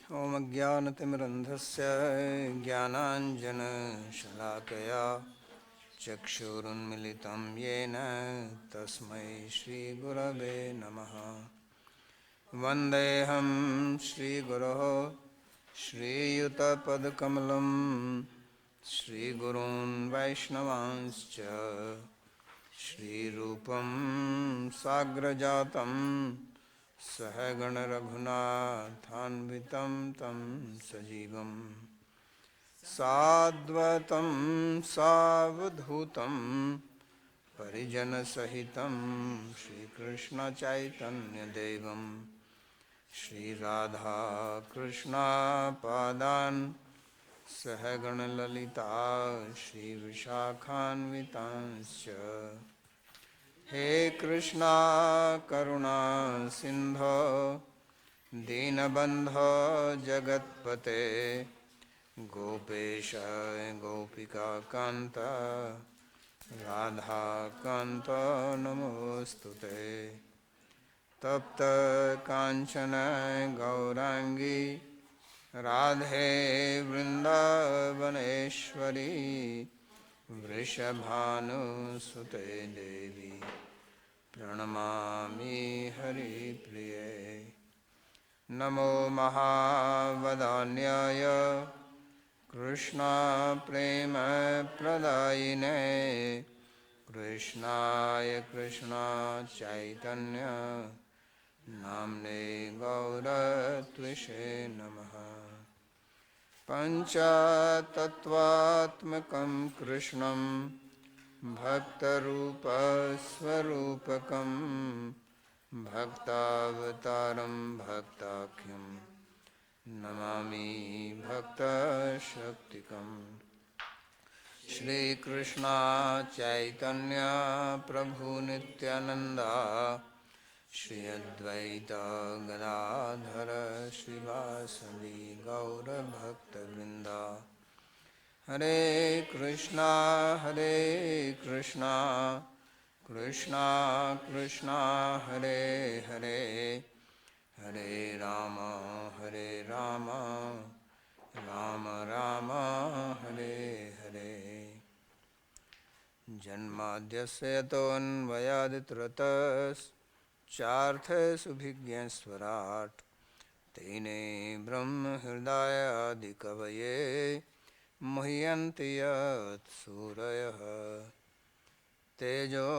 ॐ अज्ञानतिमिरन्धस्य ज्ञानाञ्जनशलाकया चक्षुरुन्मिलितं येन तस्मै श्रीगुरवे नमः। वन्देऽहं श्रीगुरोः श्रीयुतपदकमलं श्रीगुरून् वैष्णवांश्च श्रीरूपं साग्रजातं सहगणरघुनाथान्वितं तं सजीवं साद्वतं सावधूतं परिजनसहितं श्रीकृष्णचैतन्यदेवं श्रीराधाकृष्णपादान् सहगणललिता श्रीविशाखान्वितांश्च। हे कृष्णा करुणा सिंधो दीनबंधो जगत्पते गोपेश गोपिका कांत राधा कांत नमोस्तुते। तप्त कांचन गौरांगी राधे वृंदावनेश्वरी वृषभानुसुते देवी प्रणमामि हरिप्रिये। नमो महावदान्याय कृष्णप्रेमप्रदायिने कृष्णाय कृष्णचैतन्य नाम्ने गौरत्विषे नमः। पञ्चतत्त्वात्मकं कृष्णं भक्तरूपस्वरूपकं भक्तावतारं भक्ताख्यं नमामि भक्तशक्तिकं। श्रीकृष्ण चैतन्य प्रभु नित्यानंदा श्री अद्वैत गदाधर श्रीवासदि गौरभक्तवृंदा। हरे कृष्णा कृष्णा कृष्णा हरे हरे हरे राम राम राम हरे हरे। जन्माद्यस्य यतोऽन्वयादितरतश्चार्थसुभिज्ञस्वराट् तेने ब्रह्महृदयादिकवये मुह्यन्ति यत्सूरयः। तेजो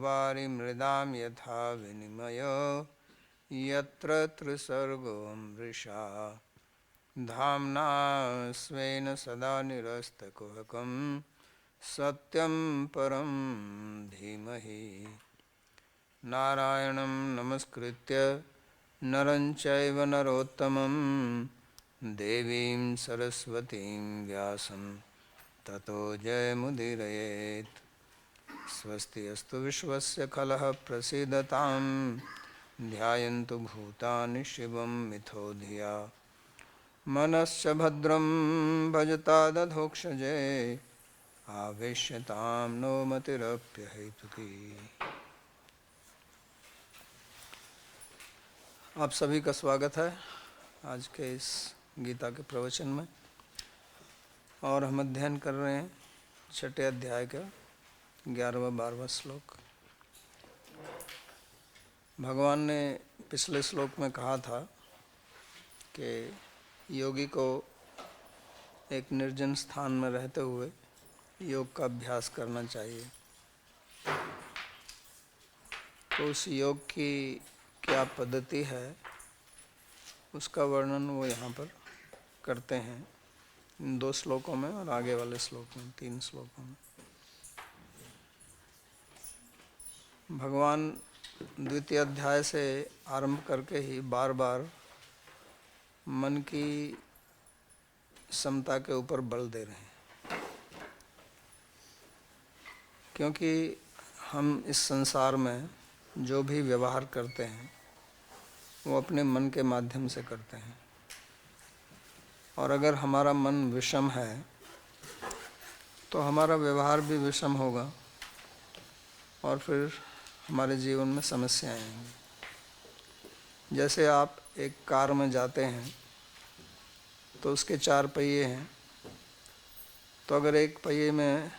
वारिमृदां यथा विनिमयो यत्र त्रिसर्गो मृषा धाम्ना स्वेन सदा निरस्तकुहकं सत्यं परं धीमहि। नारायणं नमस्कृत्य नरं चैव नरोत्तमं देवीं सरस्वतीं व्यासं ततो जयमुदीरयेत्। स्वस्ति अस्तु विश्वस्य खलः प्रसीदतां ध्यायन्तु भूतानि शिवं मिथो धिया। मनश्च भद्रं भजता दधोक्षजे आवेश्यतां नो मतिरप्यहेतुकी। आप सभी का स्वागत है आज के इस गीता के प्रवचन में। और हम अध्ययन कर रहे हैं छठे अध्याय का 11वां 12वां श्लोक। भगवान ने पिछले श्लोक में कहा था कि योगी को एक निर्जन स्थान में रहते हुए योग का अभ्यास करना चाहिए। तो उस योग की क्या पद्धति है उसका वर्णन वो यहाँ पर करते हैं इन 2 श्लोकों में और आगे वाले श्लोक में 3 श्लोकों में। भगवान द्वितीय अध्याय से आरंभ करके ही बार बार मन की समता के ऊपर बल दे रहे हैं, क्योंकि हम इस संसार में जो भी व्यवहार करते हैं वो अपने मन के माध्यम से करते हैं। और अगर हमारा मन विषम है तो हमारा व्यवहार भी विषम होगा और फिर हमारे जीवन में समस्याएं आएंगी। जैसे आप एक कार में जाते हैं तो उसके 4 पहिए हैं। तो अगर एक पहिए में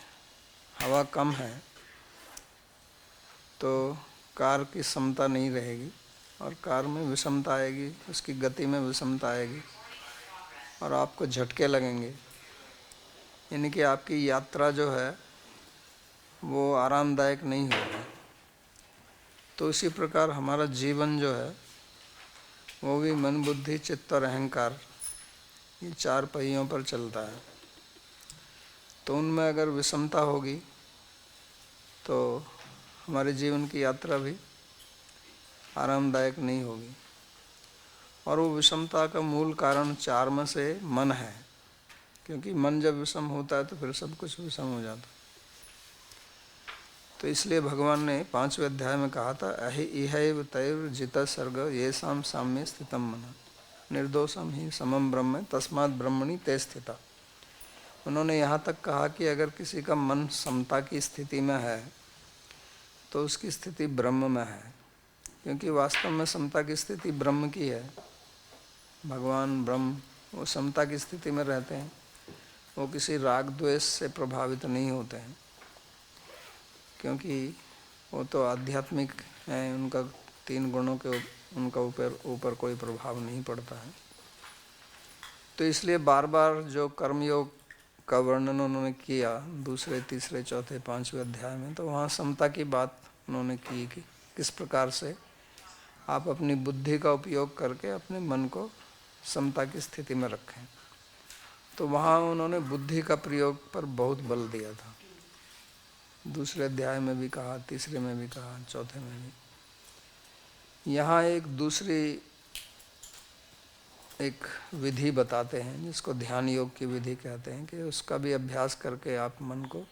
हवा कम है तो कार की समता नहीं रहेगी और कार में विषमता आएगी, उसकी गति में विषमता आएगी और आपको झटके लगेंगे, यानी कि आपकी यात्रा जो है वो आरामदायक नहीं होगी। तो इसी प्रकार हमारा जीवन जो है वो भी मन, बुद्धि, चित्त और अहंकार, ये 4 पहियों पर चलता है। तो उनमें अगर विषमता होगी तो हमारे जीवन की यात्रा भी आरामदायक नहीं होगी। और वो विषमता का मूल कारण 4 में से मन है, क्योंकि मन जब विषम होता है तो फिर सब कुछ विषम हो जाता है। तो इसलिए भगवान ने 5वें अध्याय में कहा था, अहि इहैव तैर्जित सर्ग येषां साम्ये स्थितं मनः निर्दोषम ही समम ब्रह्म तस्मात् ब्रह्मणि ते स्थिता। उन्होंने यहाँ तक कहा कि अगर किसी का मन समता की स्थिति में है तो उसकी स्थिति ब्रह्म में है, क्योंकि वास्तव में समता की स्थिति ब्रह्म की है। भगवान ब्रह्म वो समता की स्थिति में रहते हैं, वो किसी राग द्वेष से प्रभावित नहीं होते हैं, क्योंकि वो तो आध्यात्मिक हैं, उनका 3 गुणों के उनका ऊपर कोई प्रभाव नहीं पड़ता है। तो इसलिए बार बार जो कर्मयोग का वर्णन उन्होंने किया 2, 3, 4, 5वें अध्याय में, तो वहाँ समता की बात उन्होंने की कि किस प्रकार से आप अपनी बुद्धि का उपयोग करके अपने मन को समता की स्थिति में रखें। तो वहाँ उन्होंने बुद्धि का प्रयोग पर बहुत बल दिया था। 2 अध्याय में भी कहा, 3 में भी कहा, 4 में भी। यहाँ एक दूसरी एक विधि बताते हैं जिसको ध्यान योग की विधि कहते हैं, कि उसका भी अभ्यास करके आप मन को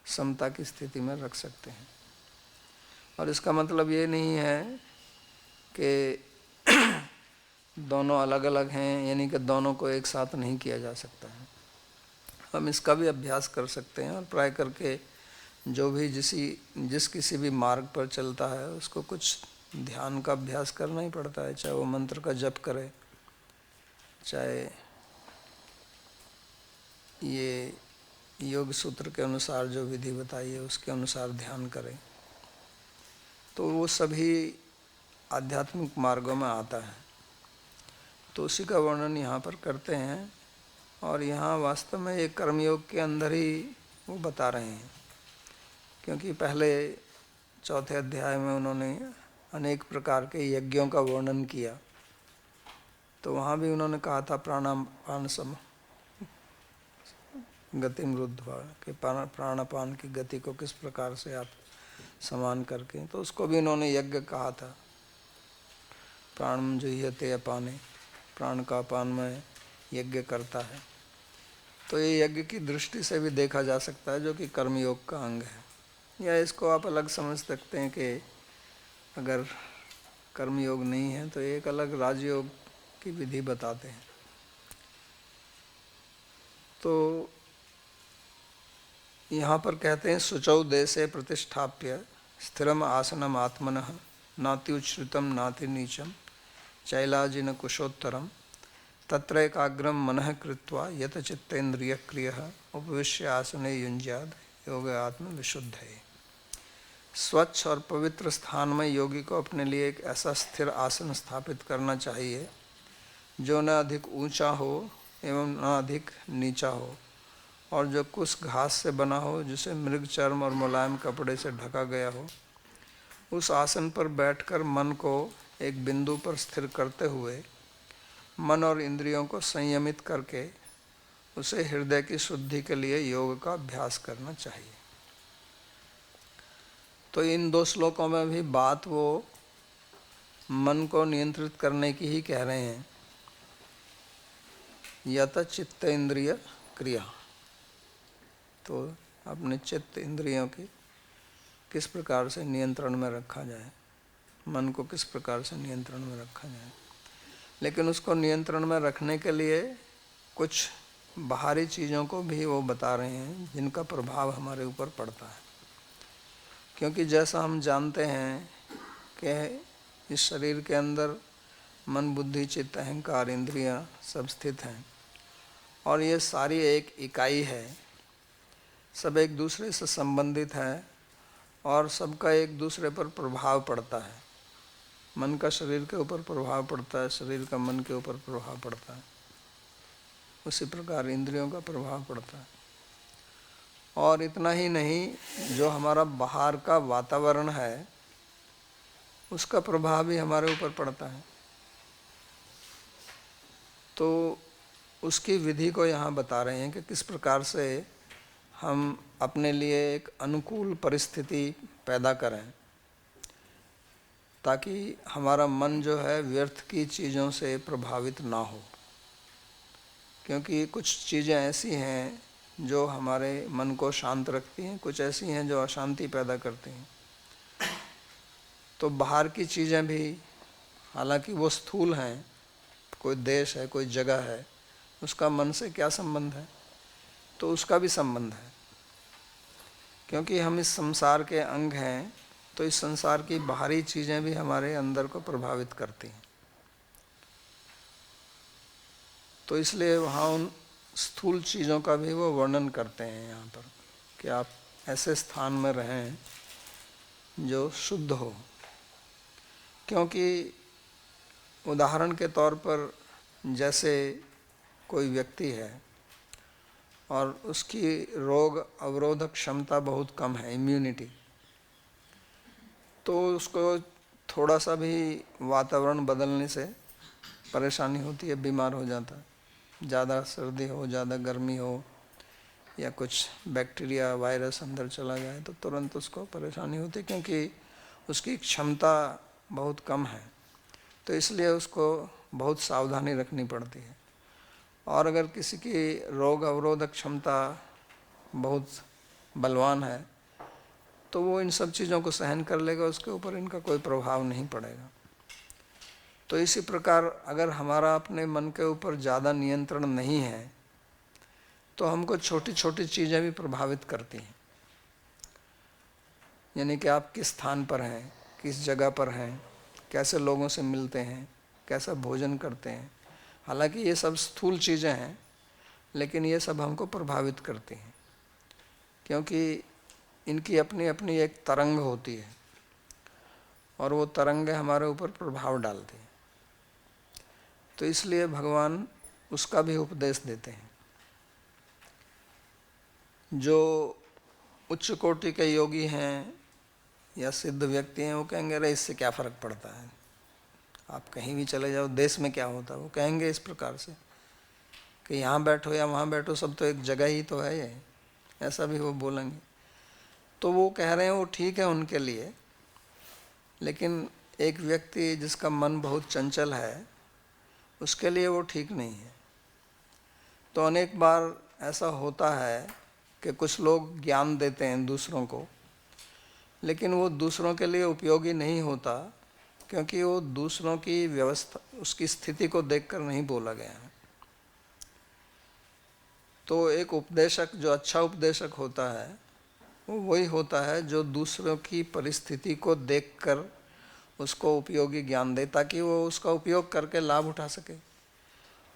समता की स्थिति में रख सकते हैं। और इसका मतलब ये नहीं है कि दोनों अलग अलग हैं, यानी कि दोनों को एक साथ नहीं किया जा सकता है। हम इसका भी अभ्यास कर सकते हैं और प्राय करके जो भी जिस किसी भी मार्ग पर चलता है उसको कुछ ध्यान का अभ्यास करना ही पड़ता है, चाहे वो मंत्र का जप करे, चाहे ये योग सूत्र के अनुसार जो विधि बताई है उसके अनुसार ध्यान करें। तो वो सभी आध्यात्मिक मार्गों में आता है। तो उसी का वर्णन यहाँ पर करते हैं और यहाँ वास्तव में ये कर्मयोग के अंदर ही वो बता रहे हैं, क्योंकि पहले 4 अध्याय में उन्होंने अनेक प्रकार के यज्ञों का वर्णन किया। तो वहाँ भी उन्होंने कहा था प्राणापान सम गतिम रुद्ध्वा, कि प्राणापान की गति को किस प्रकार से आप समान करके, तो उसको भी उन्होंने यज्ञ कहा था। प्राणम जुह्यते अपाने, प्राण का अपान में यज्ञ करता है। तो ये यज्ञ की दृष्टि से भी देखा जा सकता है, जो कि कर्मयोग का अंग है। या इसको आप अलग समझ सकते हैं कि अगर कर्मयोग नहीं है तो एक अलग राजयोग की विधि बताते हैं। तो यहाँ पर कहते हैं, शुचौ देशे प्रतिष्ठाप्य स्थिरम आसनम आत्मनः नात्युच्छ्रितम नाति नीचम चैलाजिन कुशोत्तरम तत्र एकाग्रम मनः कृत्वा यत चित्तेन्द्रिय क्रियः उपविश्य आसने युञ्ज्याद योग आत्म विशुद्ध है। स्वच्छ और पवित्र स्थान में योगी को अपने लिए एक ऐसा स्थिर आसन स्थापित करना चाहिए जो न अधिक ऊंचा हो एवं न अधिक नीचा हो, और जो कुछ घास से बना हो जिसे मृग चर्म और मुलायम कपड़े से ढका गया हो। उस आसन पर बैठकर मन को एक बिंदु पर स्थिर करते हुए मन और इंद्रियों को संयमित करके उसे हृदय की शुद्धि के लिए योग का अभ्यास करना चाहिए। तो इन 2 श्लोकों में भी बात वो मन को नियंत्रित करने की ही कह रहे हैं। यत चित्त इंद्रिय क्रिया, तो अपने चित्त इंद्रियों की किस प्रकार से नियंत्रण में रखा जाए, मन को किस प्रकार से नियंत्रण में रखा जाए। लेकिन उसको नियंत्रण में रखने के लिए कुछ बाहरी चीज़ों को भी वो बता रहे हैं जिनका प्रभाव हमारे ऊपर पड़ता है। क्योंकि जैसा हम जानते हैं कि इस शरीर के अंदर मन, बुद्धि, चित्त, अहंकार, इंद्रियां सब स्थित हैं, और ये सारी एक इकाई है, सब एक दूसरे से संबंधित है और सबका एक दूसरे पर प्रभाव पड़ता है। मन का शरीर के ऊपर प्रभाव पड़ता है, शरीर का मन के ऊपर प्रभाव पड़ता है, उसी प्रकार इंद्रियों का प्रभाव पड़ता है। और इतना ही नहीं, जो हमारा बाहर का वातावरण है उसका प्रभाव भी हमारे ऊपर पड़ता है। तो उसकी विधि को यहाँ बता रहे हैं कि किस प्रकार से हम अपने लिए एक अनुकूल परिस्थिति पैदा करें ताकि हमारा मन जो है व्यर्थ की चीज़ों से प्रभावित ना हो। क्योंकि कुछ चीज़ें ऐसी हैं जो हमारे मन को शांत रखती हैं, कुछ ऐसी हैं जो अशांति पैदा करती हैं। तो बाहर की चीज़ें भी हालांकि वो स्थूल हैं, कोई देश है, कोई जगह है, उसका मन से क्या संबंध है? तो उसका भी संबंध है, क्योंकि हम इस संसार के अंग हैं, तो इस संसार की बाहरी चीज़ें भी हमारे अंदर को प्रभावित करती हैं। तो इसलिए वहाँ उन स्थूल चीज़ों का भी वो वर्णन करते हैं यहाँ पर कि आप ऐसे स्थान में रहें जो शुद्ध हो। क्योंकि उदाहरण के तौर पर जैसे कोई व्यक्ति है और उसकी रोग अवरोधक क्षमता बहुत कम है, इम्यूनिटी, तो उसको थोड़ा सा भी वातावरण बदलने से परेशानी होती है, बीमार हो जाता है। ज़्यादा सर्दी हो, ज़्यादा गर्मी हो या कुछ बैक्टीरिया वायरस अंदर चला जाए तो तुरंत उसको परेशानी होती है, क्योंकि उसकी क्षमता बहुत कम है। तो इसलिए उसको बहुत सावधानी रखनी पड़ती है। और अगर किसी की रोग अवरोधक क्षमता बहुत बलवान है तो वो इन सब चीज़ों को सहन कर लेगा, उसके ऊपर इनका कोई प्रभाव नहीं पड़ेगा। तो इसी प्रकार अगर हमारा अपने मन के ऊपर ज़्यादा नियंत्रण नहीं है तो हमको छोटी छोटी चीज़ें भी प्रभावित करती हैं। यानी कि आप किस स्थान पर हैं, किस जगह पर हैं, कैसे लोगों से मिलते हैं, कैसा भोजन करते हैं। हालांकि ये सब स्थूल चीज़ें हैं, लेकिन ये सब हमको प्रभावित करती हैं, क्योंकि इनकी अपनी अपनी एक तरंग होती है और वो तरंगें हमारे ऊपर प्रभाव डालती हैं। तो इसलिए भगवान उसका भी उपदेश देते हैं। जो उच्च कोटि के योगी हैं या सिद्ध व्यक्ति हैं वो कहेंगे अरे इससे क्या फ़र्क पड़ता है, आप कहीं भी चले जाओ, देश में क्या होता है। वो कहेंगे इस प्रकार से कि यहाँ बैठो या वहाँ बैठो, सब तो एक जगह ही तो है ये, ऐसा भी वो बोलेंगे। तो वो कह रहे हैं वो ठीक है उनके लिए, लेकिन एक व्यक्ति जिसका मन बहुत चंचल है उसके लिए वो ठीक नहीं है। तो अनेक बार ऐसा होता है कि कुछ लोग ज्ञान देते हैं दूसरों को, लेकिन वो दूसरों के लिए उपयोगी नहीं होता, क्योंकि वो दूसरों की व्यवस्था, उसकी स्थिति को देखकर नहीं बोला गया है। तो एक उपदेशक जो अच्छा उपदेशक होता है वो वही होता है जो दूसरों की परिस्थिति को देखकर उसको उपयोगी ज्ञान दे, ताकि वो उसका उपयोग करके लाभ उठा सके।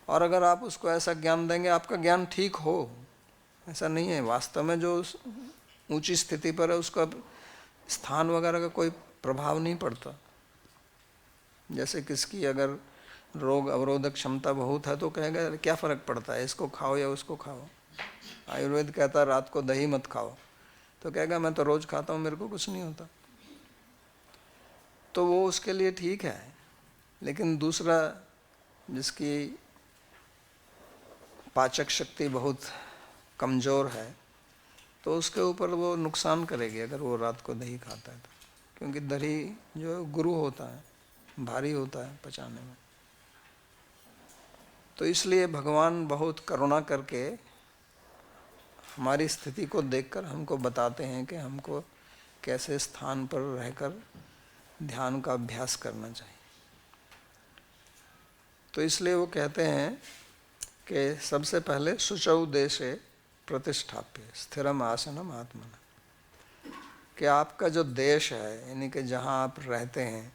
और अगर आप उसको ऐसा ज्ञान देंगे आपका ज्ञान ठीक हो, ऐसा नहीं है। वास्तव में जो ऊंची स्थिति पर है उसका स्थान वगैरह का कोई प्रभाव नहीं पड़ता। जैसे किसकी अगर रोग अवरोधक क्षमता बहुत है तो कहेगा क्या फ़र्क पड़ता है, इसको खाओ या उसको खाओ। आयुर्वेद कहता है रात को दही मत खाओ, तो कहेगा मैं तो रोज़ खाता हूँ, मेरे को कुछ नहीं होता। तो वो उसके लिए ठीक है। लेकिन दूसरा जिसकी पाचक शक्ति बहुत कमज़ोर है तो उसके ऊपर वो नुकसान करेगी अगर वो रात को दही खाता है तो, क्योंकि दही जो गुरु होता है, भारी होता है पचाने में। तो इसलिए भगवान बहुत करुणा करके हमारी स्थिति को देखकर हमको बताते हैं कि हमको कैसे स्थान पर रहकर ध्यान का अभ्यास करना चाहिए। तो इसलिए वो कहते हैं कि सबसे पहले शुचौ देशे प्रतिष्ठाप्य स्थिरम आसनम आत्मना, कि आपका जो देश है यानी कि जहाँ आप रहते हैं,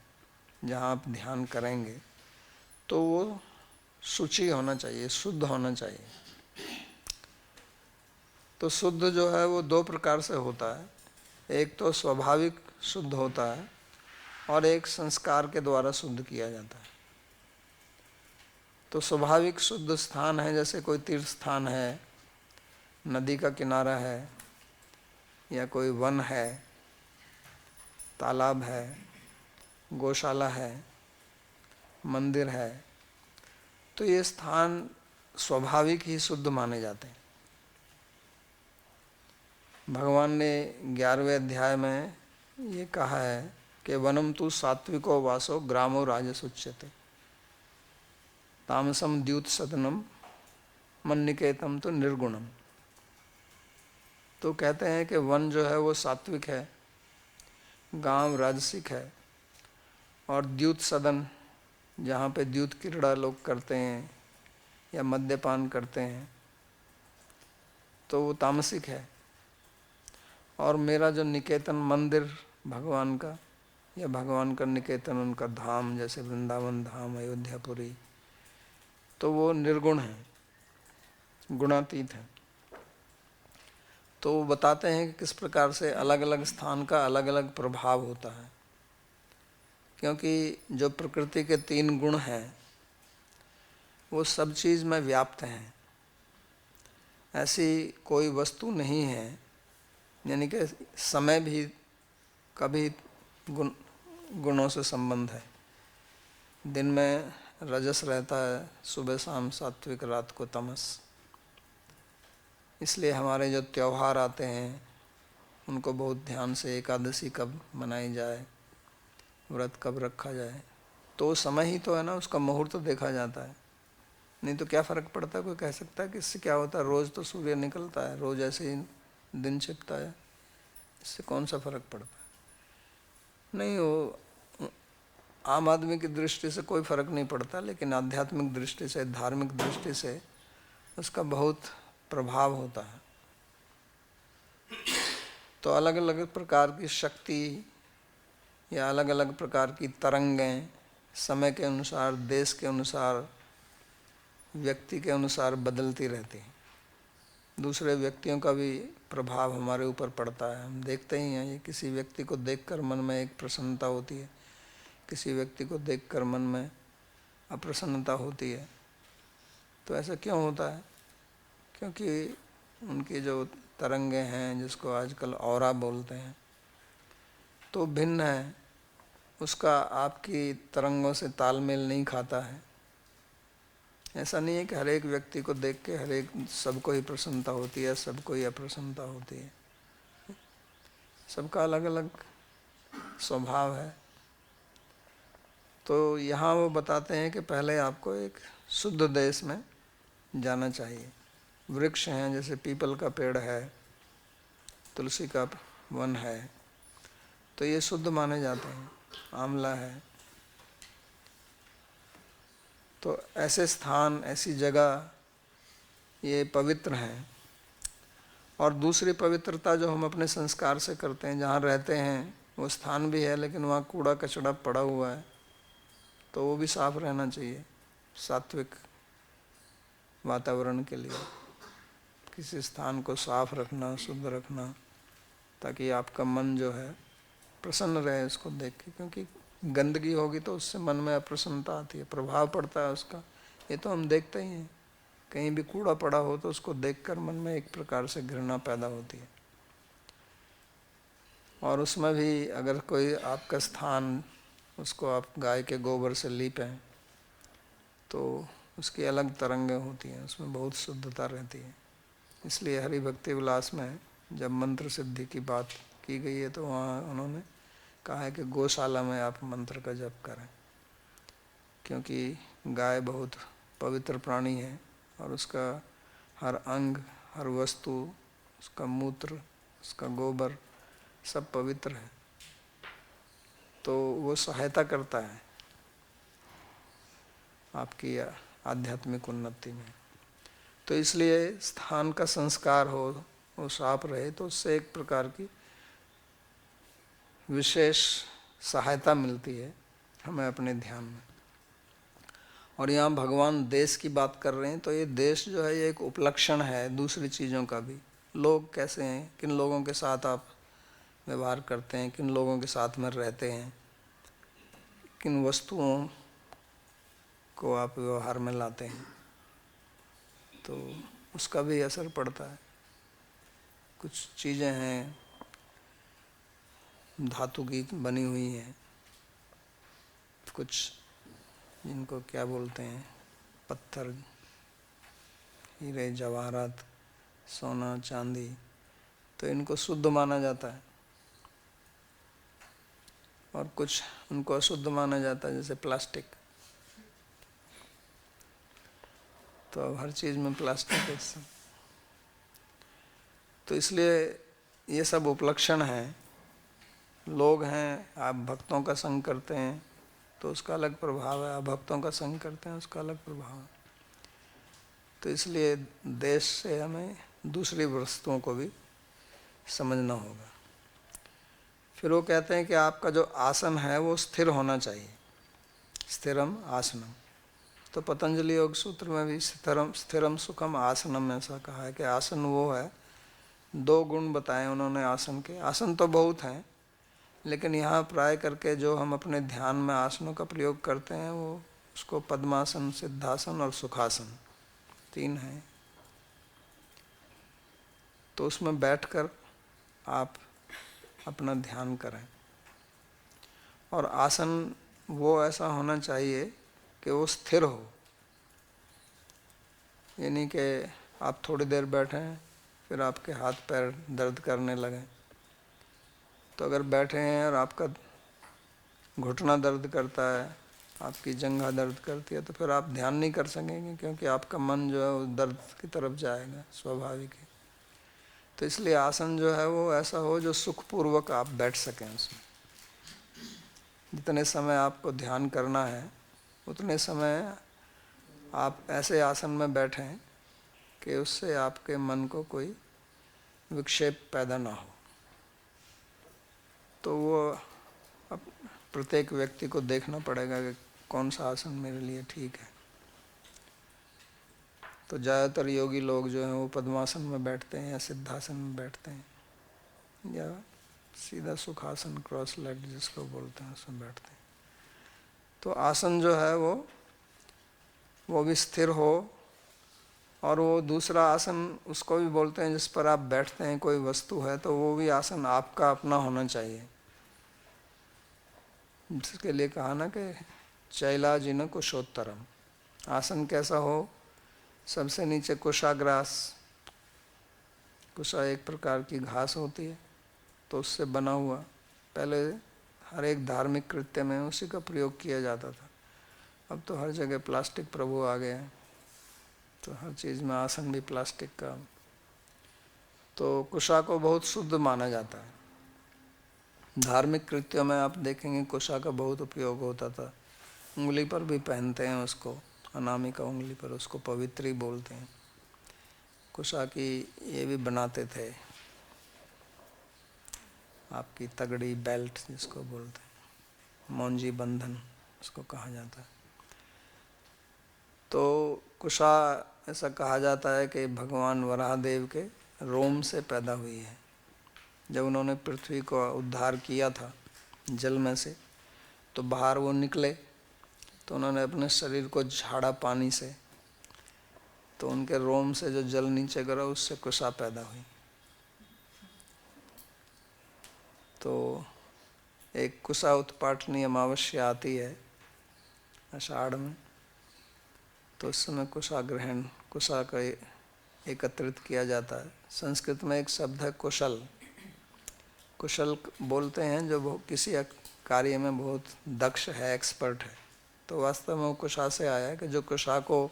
जहाँ आप ध्यान करेंगे, तो वो शुचि होना चाहिए, शुद्ध होना चाहिए। तो शुद्ध जो है वो दो प्रकार से होता है, एक तो स्वाभाविक शुद्ध होता है और एक संस्कार के द्वारा शुद्ध किया जाता है। तो स्वाभाविक शुद्ध स्थान है, जैसे कोई तीर्थ स्थान है, नदी का किनारा है, या कोई वन है, तालाब है, गौशाला है, मंदिर है, तो ये स्थान स्वाभाविक ही शुद्ध माने जाते हैं। भगवान ने 11वें अध्याय में ये कहा है कि वनम तु सात्विको वासो ग्रामो राजसुच्यते तामसम द्यूत सदनम मन्निकेतम तो निर्गुणम। तो कहते हैं कि वन जो है वो सात्विक है, गांव राजसिक है, और द्यूत सदन जहाँ पे द्यूत क्रीड़ा लोग करते हैं या मद्यपान करते हैं तो वो तामसिक है। और मेरा जो निकेतन मंदिर भगवान का, या भगवान का निकेतन उनका धाम जैसे वृंदावन धाम, अयोध्यापुरी, तो वो निर्गुण है, गुणातीत है। तो वो बताते हैं कि किस प्रकार से अलग अलग स्थान का अलग अलग प्रभाव होता है, क्योंकि जो प्रकृति के 3 गुण हैं वो सब चीज़ में व्याप्त हैं। ऐसी कोई वस्तु नहीं है, यानी कि समय भी कभी गुणों से संबंध है। दिन में रजस रहता है, सुबह शाम सात्विक, रात को तमस। इसलिए हमारे जो त्यौहार आते हैं उनको बहुत ध्यान से, एकादशी कब मनाई जाए, व्रत कब रखा जाए, तो समय ही तो है ना, उसका मुहूर्त तो देखा जाता है। नहीं तो क्या फ़र्क पड़ता है? कोई कह सकता है कि इससे क्या होता है, रोज़ तो सूर्य निकलता है, रोज़ ऐसे ही दिन छिपता है, इससे कौन सा फ़र्क पड़ता है? नहीं, वो आम आदमी की दृष्टि से कोई फ़र्क नहीं पड़ता, लेकिन आध्यात्मिक दृष्टि से, धार्मिक दृष्टि से उसका बहुत प्रभाव होता है। तो अलग अलग प्रकार की शक्ति या अलग अलग प्रकार की तरंगें समय के अनुसार, देश के अनुसार, व्यक्ति के अनुसार बदलती रहती हैं। दूसरे व्यक्तियों का भी प्रभाव हमारे ऊपर पड़ता है, हम देखते ही हैं। ये किसी व्यक्ति को देखकर मन में एक प्रसन्नता होती है, किसी व्यक्ति को देखकर मन में अप्रसन्नता होती है। तो ऐसा क्यों होता है? क्योंकि उनकी जो तरंगे हैं, जिसको आजकल ऑरा बोलते हैं, तो भिन्न है, उसका आपकी तरंगों से तालमेल नहीं खाता है। ऐसा नहीं है कि हर एक व्यक्ति को देख के हर एक सबको ही प्रसन्नता होती है, सबको ही अप्रसन्नता होती है। सबका अलग अलग स्वभाव है। तो यहाँ वो बताते हैं कि पहले आपको एक शुद्ध देश में जाना चाहिए। वृक्ष हैं, जैसे पीपल का पेड़ है, तुलसी का वन है, तो ये शुद्ध माने जाते हैं। आंवला है। तो ऐसे स्थान, ऐसी जगह ये पवित्र हैं। और दूसरी पवित्रता जो हम अपने संस्कार से करते हैं, जहाँ रहते हैं वो स्थान भी है, लेकिन वहाँ कूड़ा कचड़ा पड़ा हुआ है, तो वो भी साफ रहना चाहिए, सात्विक वातावरण के लिए। किसी स्थान को साफ रखना, शुद्ध रखना, ताकि आपका मन जो है प्रसन्न रहे उसको देख के। क्योंकि गंदगी होगी तो उससे मन में अप्रसन्नता आती है, प्रभाव पड़ता है उसका। ये तो हम देखते ही हैं, कहीं भी कूड़ा पड़ा हो तो उसको देखकर मन में एक प्रकार से घृणा पैदा होती है। और उसमें भी अगर कोई आपका स्थान, उसको आप गाय के गोबर से लीपें तो उसकी अलग तरंगें होती हैं, उसमें बहुत शुद्धता रहती है। इसलिए हरि भक्ति विलास में जब मंत्र सिद्धि की बात की गई है तो वहाँ उन्होंने कहा है कि गौशाला में आप मंत्र का जप करें, क्योंकि गाय बहुत पवित्र प्राणी है और उसका हर अंग, हर वस्तु, उसका मूत्र, उसका गोबर सब पवित्र है। तो वो सहायता करता है आपकी आध्यात्मिक उन्नति में। तो इसलिए स्थान का संस्कार हो, वो साफ रहे, तो उससे एक प्रकार की विशेष सहायता मिलती है हमें अपने ध्यान में। और यहाँ भगवान देश की बात कर रहे हैं, तो ये देश जो है ये एक उपलक्षण है दूसरी चीज़ों का भी। लोग कैसे हैं, किन लोगों के साथ आप व्यवहार करते हैं, किन लोगों के साथ में रहते हैं, किन वस्तुओं को आप व्यवहार में लाते हैं, तो उसका भी असर पड़ता है। कुछ चीज़ें हैं धातु की बनी हुई हैं, कुछ जिनको क्या बोलते हैं, पत्थर, हीरे जवाहरात, सोना चांदी, तो इनको शुद्ध माना जाता है, और कुछ उनको अशुद्ध माना जाता है, जैसे प्लास्टिक। तो अब हर चीज़ में प्लास्टिक है। तो इसलिए ये सब उपलक्षण हैं। लोग हैं, आप भक्तों का संग करते हैं तो उसका अलग प्रभाव है, आप भक्तों का संग करते हैं उसका अलग प्रभाव है। तो इसलिए देश से हमें दूसरी वस्तुओं को भी समझना होगा। फिर वो कहते हैं कि आपका जो आसन है वो स्थिर होना चाहिए, स्थिरम आसनम। तो पतंजलि योग सूत्र में भी स्थिरम सुखम आसनम ऐसा कहा है कि आसन वो है, दो गुण बताए उन्होंने आसन के। आसन तो बहुत हैं, लेकिन यहाँ प्राय करके जो हम अपने ध्यान में आसनों का प्रयोग करते हैं वो उसको पद्मासन, सिद्धासन और सुखासन, 3 हैं। तो उसमें बैठकर आप अपना ध्यान करें, और आसन वो ऐसा होना चाहिए कि वो स्थिर हो, यानी कि आप थोड़ी देर बैठें फिर आपके हाथ पैर दर्द करने लगें। तो अगर बैठे हैं और आपका घुटना दर्द करता है, आपकी जंघा दर्द करती है, तो फिर आप ध्यान नहीं कर सकेंगे, क्योंकि आपका मन जो है वो दर्द की तरफ जाएगा, स्वाभाविक है। तो इसलिए आसन जो है वो ऐसा हो जो सुखपूर्वक आप बैठ सकें उसमें। जितने समय आपको ध्यान करना है उतने समय आप ऐसे आसन में बैठें कि उससे आपके मन को कोई विक्षेप पैदा ना हो। तो वो अब प्रत्येक व्यक्ति को देखना पड़ेगा कि कौन सा आसन मेरे लिए ठीक है। तो ज़्यादातर योगी लोग जो हैं वो पद्मासन में बैठते हैं या सिद्धासन में बैठते हैं, या सीधा सुखासन, क्रॉस लेग जिसको बोलते हैं, उसमें बैठते हैं। तो आसन जो है वो भी स्थिर हो, और वो दूसरा आसन उसको भी बोलते हैं जिस पर आप बैठते हैं, कोई वस्तु है तो वो भी आसन आपका अपना होना चाहिए। जिसके लिए कहा ना कि चैलाजिन कुशोत्तरम, आसन कैसा हो, सबसे नीचे कुशाग्रास, कुशा एक प्रकार की घास होती है, तो उससे बना हुआ, पहले हर एक धार्मिक कृत्य में उसी का प्रयोग किया जाता था। अब तो हर जगह प्लास्टिक प्रभु आ गए हैं, तो हर चीज़ में आसन भी प्लास्टिक का। तो कुशा को बहुत शुद्ध माना जाता है। धार्मिक कृत्यों में आप देखेंगे कुशा का बहुत उपयोग होता था। उंगली पर भी पहनते हैं उसको, अनामिका उंगली पर, उसको पवित्री बोलते हैं। कुशा की ये भी बनाते थे, आपकी तगड़ी, बेल्ट जिसको बोलते हैं, मौंजी बंधन उसको कहा जाता है। तो कुशा ऐसा कहा जाता है कि भगवान वराहदेव के रोम से पैदा हुई है। जब उन्होंने पृथ्वी को उद्धार किया था जल में से, तो बाहर वो निकले तो उन्होंने अपने शरीर को झाड़ा पानी से, तो उनके रोम से जो जल नीचे गिरा उससे कुशा पैदा हुई। तो एक कुशा उत्पाटनी अमावस्या आती है आषाढ़ में, तो उस समय कुशा ग्रहण, कुशा का एकत्रित किया जाता है। संस्कृत में एक शब्द है कुशल, कुशल बोलते हैं जो किसी कार्य में बहुत दक्ष है, एक्सपर्ट है। तो वास्तव में वो कुशा से आया है कि जो कुशा को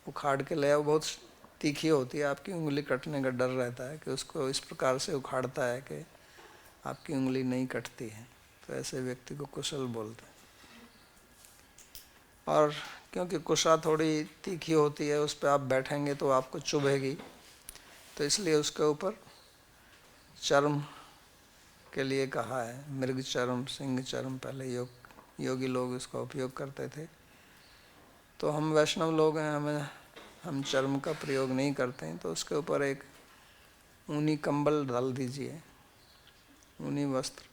उखाड़ के ले, वो बहुत तीखी होती है, आपकी उंगली कटने का डर रहता है, कि उसको इस प्रकार से उखाड़ता है कि आपकी उंगली नहीं कटती है। तो ऐसे व्यक्ति को कुशल बोलते हैं। और क्योंकि कुशा थोड़ी तीखी होती है, उस पर आप बैठेंगे तो आपको चुभेगी, तो इसलिए उसके ऊपर चर्म के लिए कहा है, मृग चर्म, सिंह चर्म, पहले योगी लोग इसका उपयोग करते थे। तो हम वैष्णव लोग हैं, हम चर्म का प्रयोग नहीं करते हैं, तो उसके ऊपर एक ऊनी कंबल डाल दीजिए, ऊनी वस्त्र,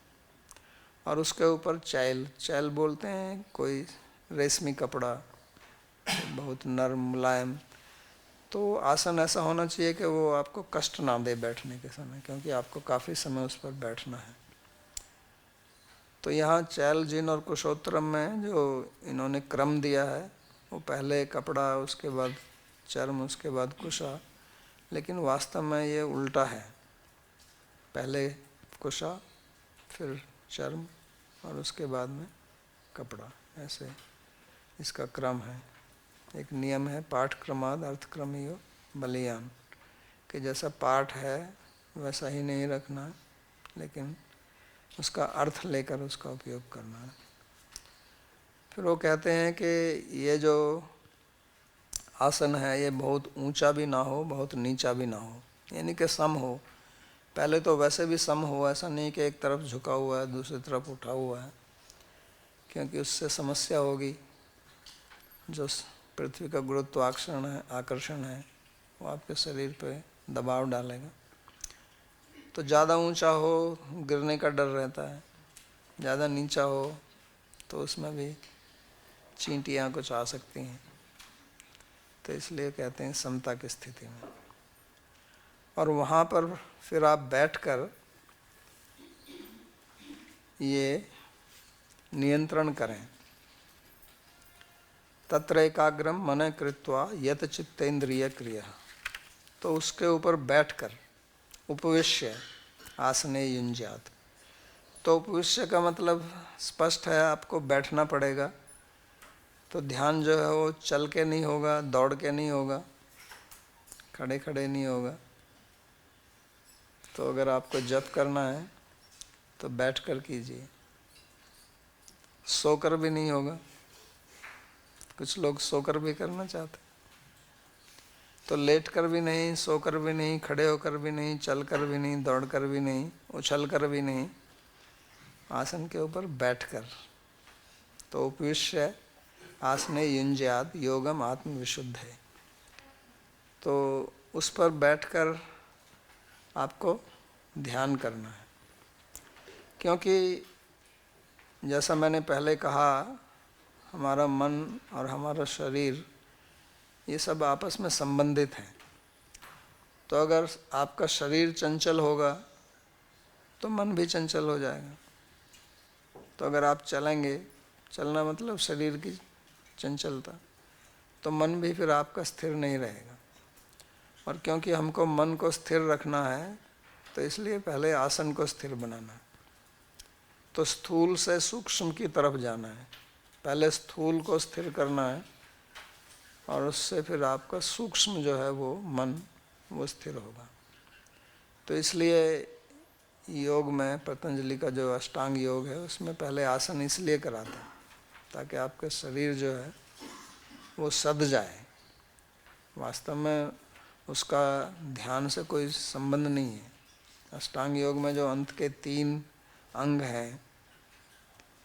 और उसके ऊपर चैल, चैल बोलते हैं कोई रेशमी कपड़ा, बहुत नरम मुलायम। तो आसन ऐसा होना चाहिए कि वो आपको कष्ट ना दे बैठने के समय, क्योंकि आपको काफ़ी समय उस पर बैठना है। तो यहाँ चैल, जिन और कुशोत्तरम में जो इन्होंने क्रम दिया है, वो पहले कपड़ा, उसके बाद चर्म, उसके बाद कुशा, लेकिन वास्तव में ये उल्टा है। पहले कुशा, फिर चर्म, और उसके बाद में कपड़ा, ऐसे इसका क्रम है। एक नियम है पाठ क्रमाद अर्थक्रमीयो बलियान, कि जैसा पाठ है वैसा ही नहीं रखना है, लेकिन उसका अर्थ लेकर उसका उपयोग करना है। फिर वो कहते हैं कि ये जो आसन है ये बहुत ऊंचा भी ना हो, बहुत नीचा भी ना हो, यानी कि सम हो। पहले तो वैसे भी सम हो, ऐसा नहीं कि एक तरफ झुका हुआ है दूसरी तरफ उठा हुआ है, क्योंकि उससे समस्या होगी। जो पृथ्वी का आकर्षण है वो आपके शरीर पे दबाव डालेगा। तो ज़्यादा ऊंचा हो गिरने का डर रहता है, ज़्यादा नीचा हो तो उसमें भी चींटियाँ कुछ आ सकती हैं। तो इसलिए कहते हैं समता की स्थिति में। और वहाँ पर फिर आप बैठकर ये नियंत्रण करें। तत्र एकाग्रम मन कृत्वा यत चित्तेन्द्रिय क्रिया, तो उसके ऊपर बैठकर उपविश्य आसने युंज्यात। तो उपविश्य का मतलब स्पष्ट है, आपको बैठना पड़ेगा। तो ध्यान जो है वो चल के नहीं होगा, दौड़ के नहीं होगा, खड़े खड़े नहीं होगा। तो अगर आपको जप करना है तो बैठ कर कीजिए, सोकर भी नहीं होगा। कुछ लोग सोकर भी करना चाहते, तो लेट कर भी नहीं, सोकर भी नहीं, खड़े होकर भी नहीं, चल कर भी नहीं, दौड़ कर भी नहीं, उछल कर भी नहीं, आसन के ऊपर बैठकर। तो उपविश्य आसने युंज्यात योगम आत्मविशुद्ध है। तो उस पर बैठकर आपको ध्यान करना है, क्योंकि जैसा मैंने पहले कहा, हमारा मन और हमारा शरीर ये सब आपस में संबंधित हैं। तो अगर आपका शरीर चंचल होगा तो मन भी चंचल हो जाएगा। तो अगर आप चलेंगे, चलना मतलब शरीर की चंचलता, तो मन भी फिर आपका स्थिर नहीं रहेगा। और क्योंकि हमको मन को स्थिर रखना है, तो इसलिए पहले आसन को स्थिर बनाना है। तो स्थूल से सूक्ष्म की तरफ जाना है, पहले स्थूल को स्थिर करना है, और उससे फिर आपका सूक्ष्म जो है वो मन, वो स्थिर होगा। तो इसलिए योग में पतंजलि का जो अष्टांग योग है उसमें पहले आसन इसलिए कराता है ताकि आपका शरीर जो है वो सध जाए। वास्तव में उसका ध्यान से कोई संबंध नहीं है। अष्टांग योग में जो अंत के 3 अंग हैं,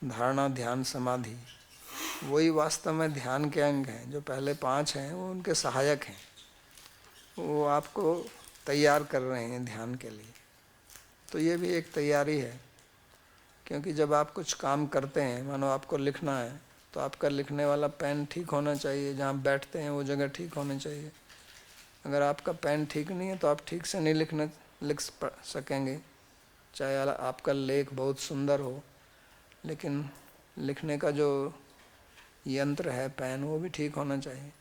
धारणा, ध्यान, समाधि, वही वास्तव में ध्यान के अंग हैं। जो पहले 5 हैं वो उनके सहायक हैं, वो आपको तैयार कर रहे हैं ध्यान के लिए। तो ये भी एक तैयारी है, क्योंकि जब आप कुछ काम करते हैं, मानो आपको लिखना है, तो आपका लिखने वाला पेन ठीक होना चाहिए, जहाँ बैठते हैं वो जगह ठीक होनी चाहिए। अगर आपका पेन ठीक नहीं है तो आप ठीक से नहीं लिख सकेंगे। चाहे आपका लेख बहुत सुंदर हो, लेकिन लिखने का जो यंत्र है पेन, वो भी ठीक होना चाहिए।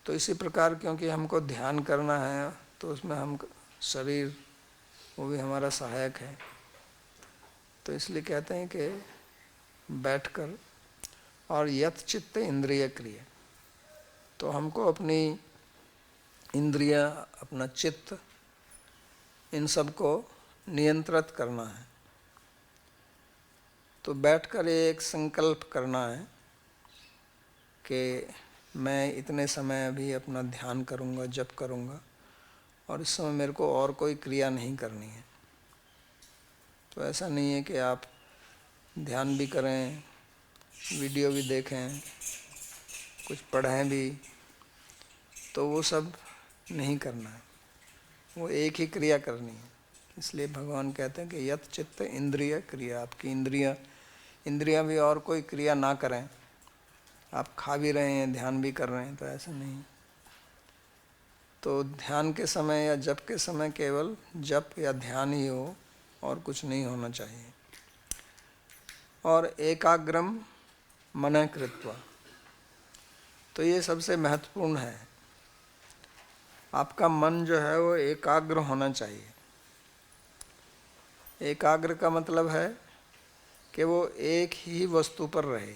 तो इसी प्रकार क्योंकि हमको ध्यान करना है, तो उसमें हम शरीर वो भी हमारा सहायक है। तो इसलिए कहते हैं कि बैठकर, और यत चित्त इंद्रिय क्रिय, तो हमको अपनी इंद्रियां, अपना चित्त, इन सब को नियंत्रित करना है। तो बैठकर एक संकल्प करना है कि मैं इतने समय अभी अपना ध्यान करूँगा, जप करूँगा, और इस समय मेरे को और कोई क्रिया नहीं करनी है। तो ऐसा नहीं है कि आप ध्यान भी करें, वीडियो भी देखें, कुछ पढ़ें भी, तो वो सब नहीं करना है। वो एक ही क्रिया करनी है। इसलिए भगवान कहते हैं कि यत चित्त इंद्रिय क्रिया, आपकी इंद्रियां भी और कोई क्रिया ना करें। आप खा भी रहे हैं, ध्यान भी कर रहे हैं, तो ऐसा नहीं। तो ध्यान के समय या जप के समय केवल जप या ध्यान ही हो और कुछ नहीं होना चाहिए। और एकाग्रम मनः कृत्वा, तो ये सबसे महत्वपूर्ण है। आपका मन जो है वो एकाग्र होना चाहिए। एकाग्र का मतलब है कि वो एक ही वस्तु पर रहे।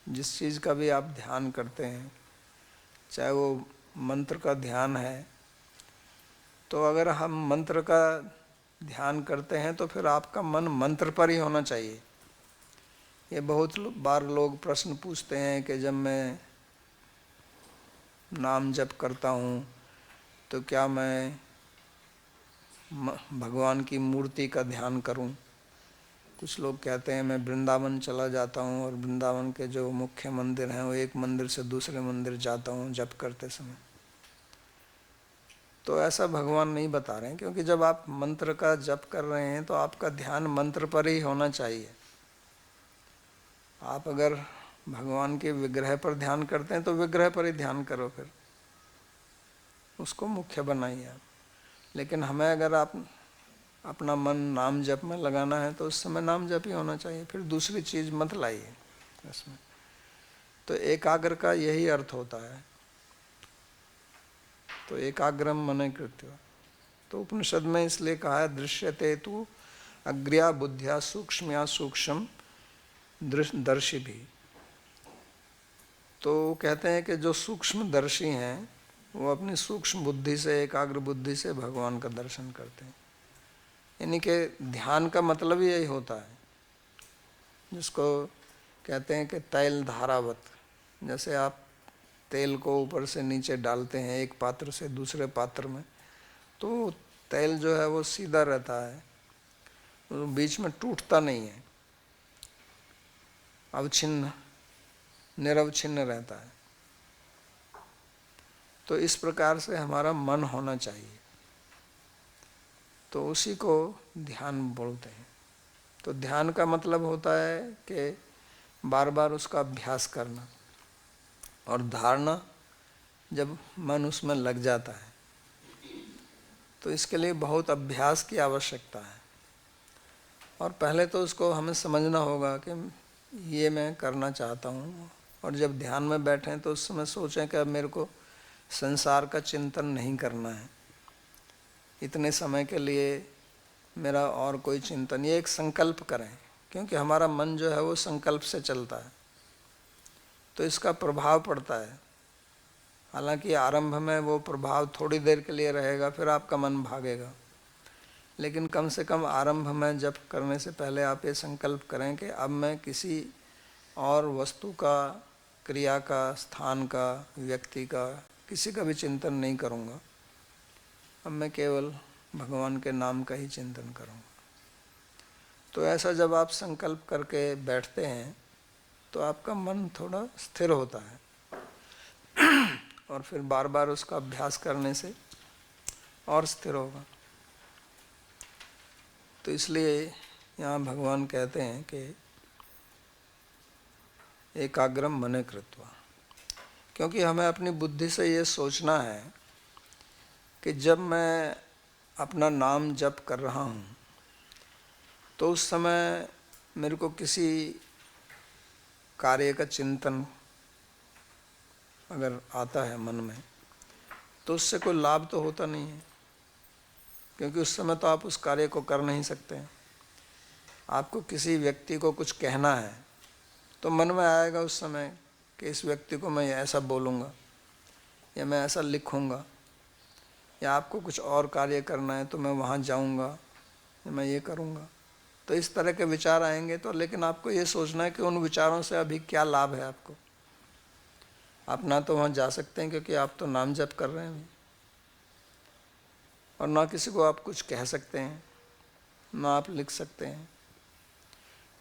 जिस चीज़ का भी आप ध्यान करते हैं, चाहे वो मंत्र का ध्यान है, तो अगर हम मंत्र का ध्यान करते हैं तो फिर आपका मन मंत्र पर ही होना चाहिए। ये बहुत बार लोग प्रश्न पूछते हैं कि जब मैं नाम जप करता हूँ तो क्या मैं भगवान की मूर्ति का ध्यान करूं? कुछ लोग कहते हैं मैं वृंदावन चला जाता हूं और वृंदावन के जो मुख्य मंदिर हैं वो एक मंदिर से दूसरे मंदिर जाता हूं जप करते समय। तो ऐसा भगवान नहीं बता रहे हैं, क्योंकि जब आप मंत्र का जप कर रहे हैं तो आपका ध्यान मंत्र पर ही होना चाहिए। आप अगर भगवान के विग्रह पर ध्यान करते हैं तो विग्रह पर ही ध्यान करो, फिर उसको मुख्य बनाइए आप। लेकिन हमें अगर आप अपना मन नाम जप में लगाना है तो उस समय नाम जप ही होना चाहिए, फिर दूसरी चीज़ मत लाइए इसमें। तो एकाग्र का यही अर्थ होता है। तो एकाग्रम मनः कृत्वा, तो उपनिषद में इसलिए कहा है दृश्यते तु अग्र्या बुद्ध्या सूक्ष्म्या सूक्ष्म दर्शी भी। तो कहते हैं कि जो सूक्ष्म दर्शी हैं वो अपनी सूक्ष्म बुद्धि से, एकाग्र बुद्धि से भगवान का दर्शन करते हैं। यानी कि ध्यान का मतलब यही होता है, जिसको कहते हैं कि तैल धारावत। जैसे आप तेल को ऊपर से नीचे डालते हैं एक पात्र से दूसरे पात्र में, तो तेल जो है वो सीधा रहता है, वो बीच में टूटता नहीं है, अवच्छिन्न निरवच्छिन्न रहता है। तो इस प्रकार से हमारा मन होना चाहिए, तो उसी को ध्यान बोलते हैं। तो ध्यान का मतलब होता है कि बार बार उसका अभ्यास करना और धारणा, जब मन उसमें लग जाता है तो इसके लिए बहुत अभ्यास की आवश्यकता है। और पहले तो उसको हमें समझना होगा कि ये मैं करना चाहता हूँ, और जब ध्यान में बैठें तो उस समय सोचें कि अब मेरे को संसार का चिंतन नहीं करना है, इतने समय के लिए मेरा और कोई चिंतन, ये एक संकल्प करें, क्योंकि हमारा मन जो है वो संकल्प से चलता है, तो इसका प्रभाव पड़ता है। हालांकि आरंभ में वो प्रभाव थोड़ी देर के लिए रहेगा, फिर आपका मन भागेगा, लेकिन कम से कम आरंभ में जप करने से पहले आप ये संकल्प करें कि अब मैं किसी और वस्तु का, क्रिया का, स्थान का, व्यक्ति का, किसी का भी चिंतन नहीं करूँगा। अब मैं केवल भगवान के नाम का ही चिंतन करूँगा। तो ऐसा जब आप संकल्प करके बैठते हैं तो आपका मन थोड़ा स्थिर होता है, और फिर बार बार उसका अभ्यास करने से और स्थिर होगा। तो इसलिए यहाँ भगवान कहते हैं कि एकाग्रम मनः कृत्वा, क्योंकि हमें अपनी बुद्धि से ये सोचना है कि जब मैं अपना नाम जप कर रहा हूँ तो उस समय मेरे को किसी कार्य का चिंतन अगर आता है मन में तो उससे कोई लाभ तो होता नहीं है, क्योंकि उस समय तो आप उस कार्य को कर नहीं सकते। आपको किसी व्यक्ति को कुछ कहना है तो मन में आएगा उस समय कि इस व्यक्ति को मैं ऐसा बोलूँगा या मैं ऐसा लिखूँगा, या आपको कुछ और कार्य करना है तो मैं वहाँ जाऊँगा या मैं ये करूँगा। तो इस तरह के विचार आएंगे, तो लेकिन आपको ये सोचना है कि उन विचारों से अभी क्या लाभ है आपको। आप ना तो वहाँ जा सकते हैं क्योंकि आप तो नाम जप कर रहे हैं, और ना किसी को आप कुछ कह सकते हैं, ना आप लिख सकते हैं।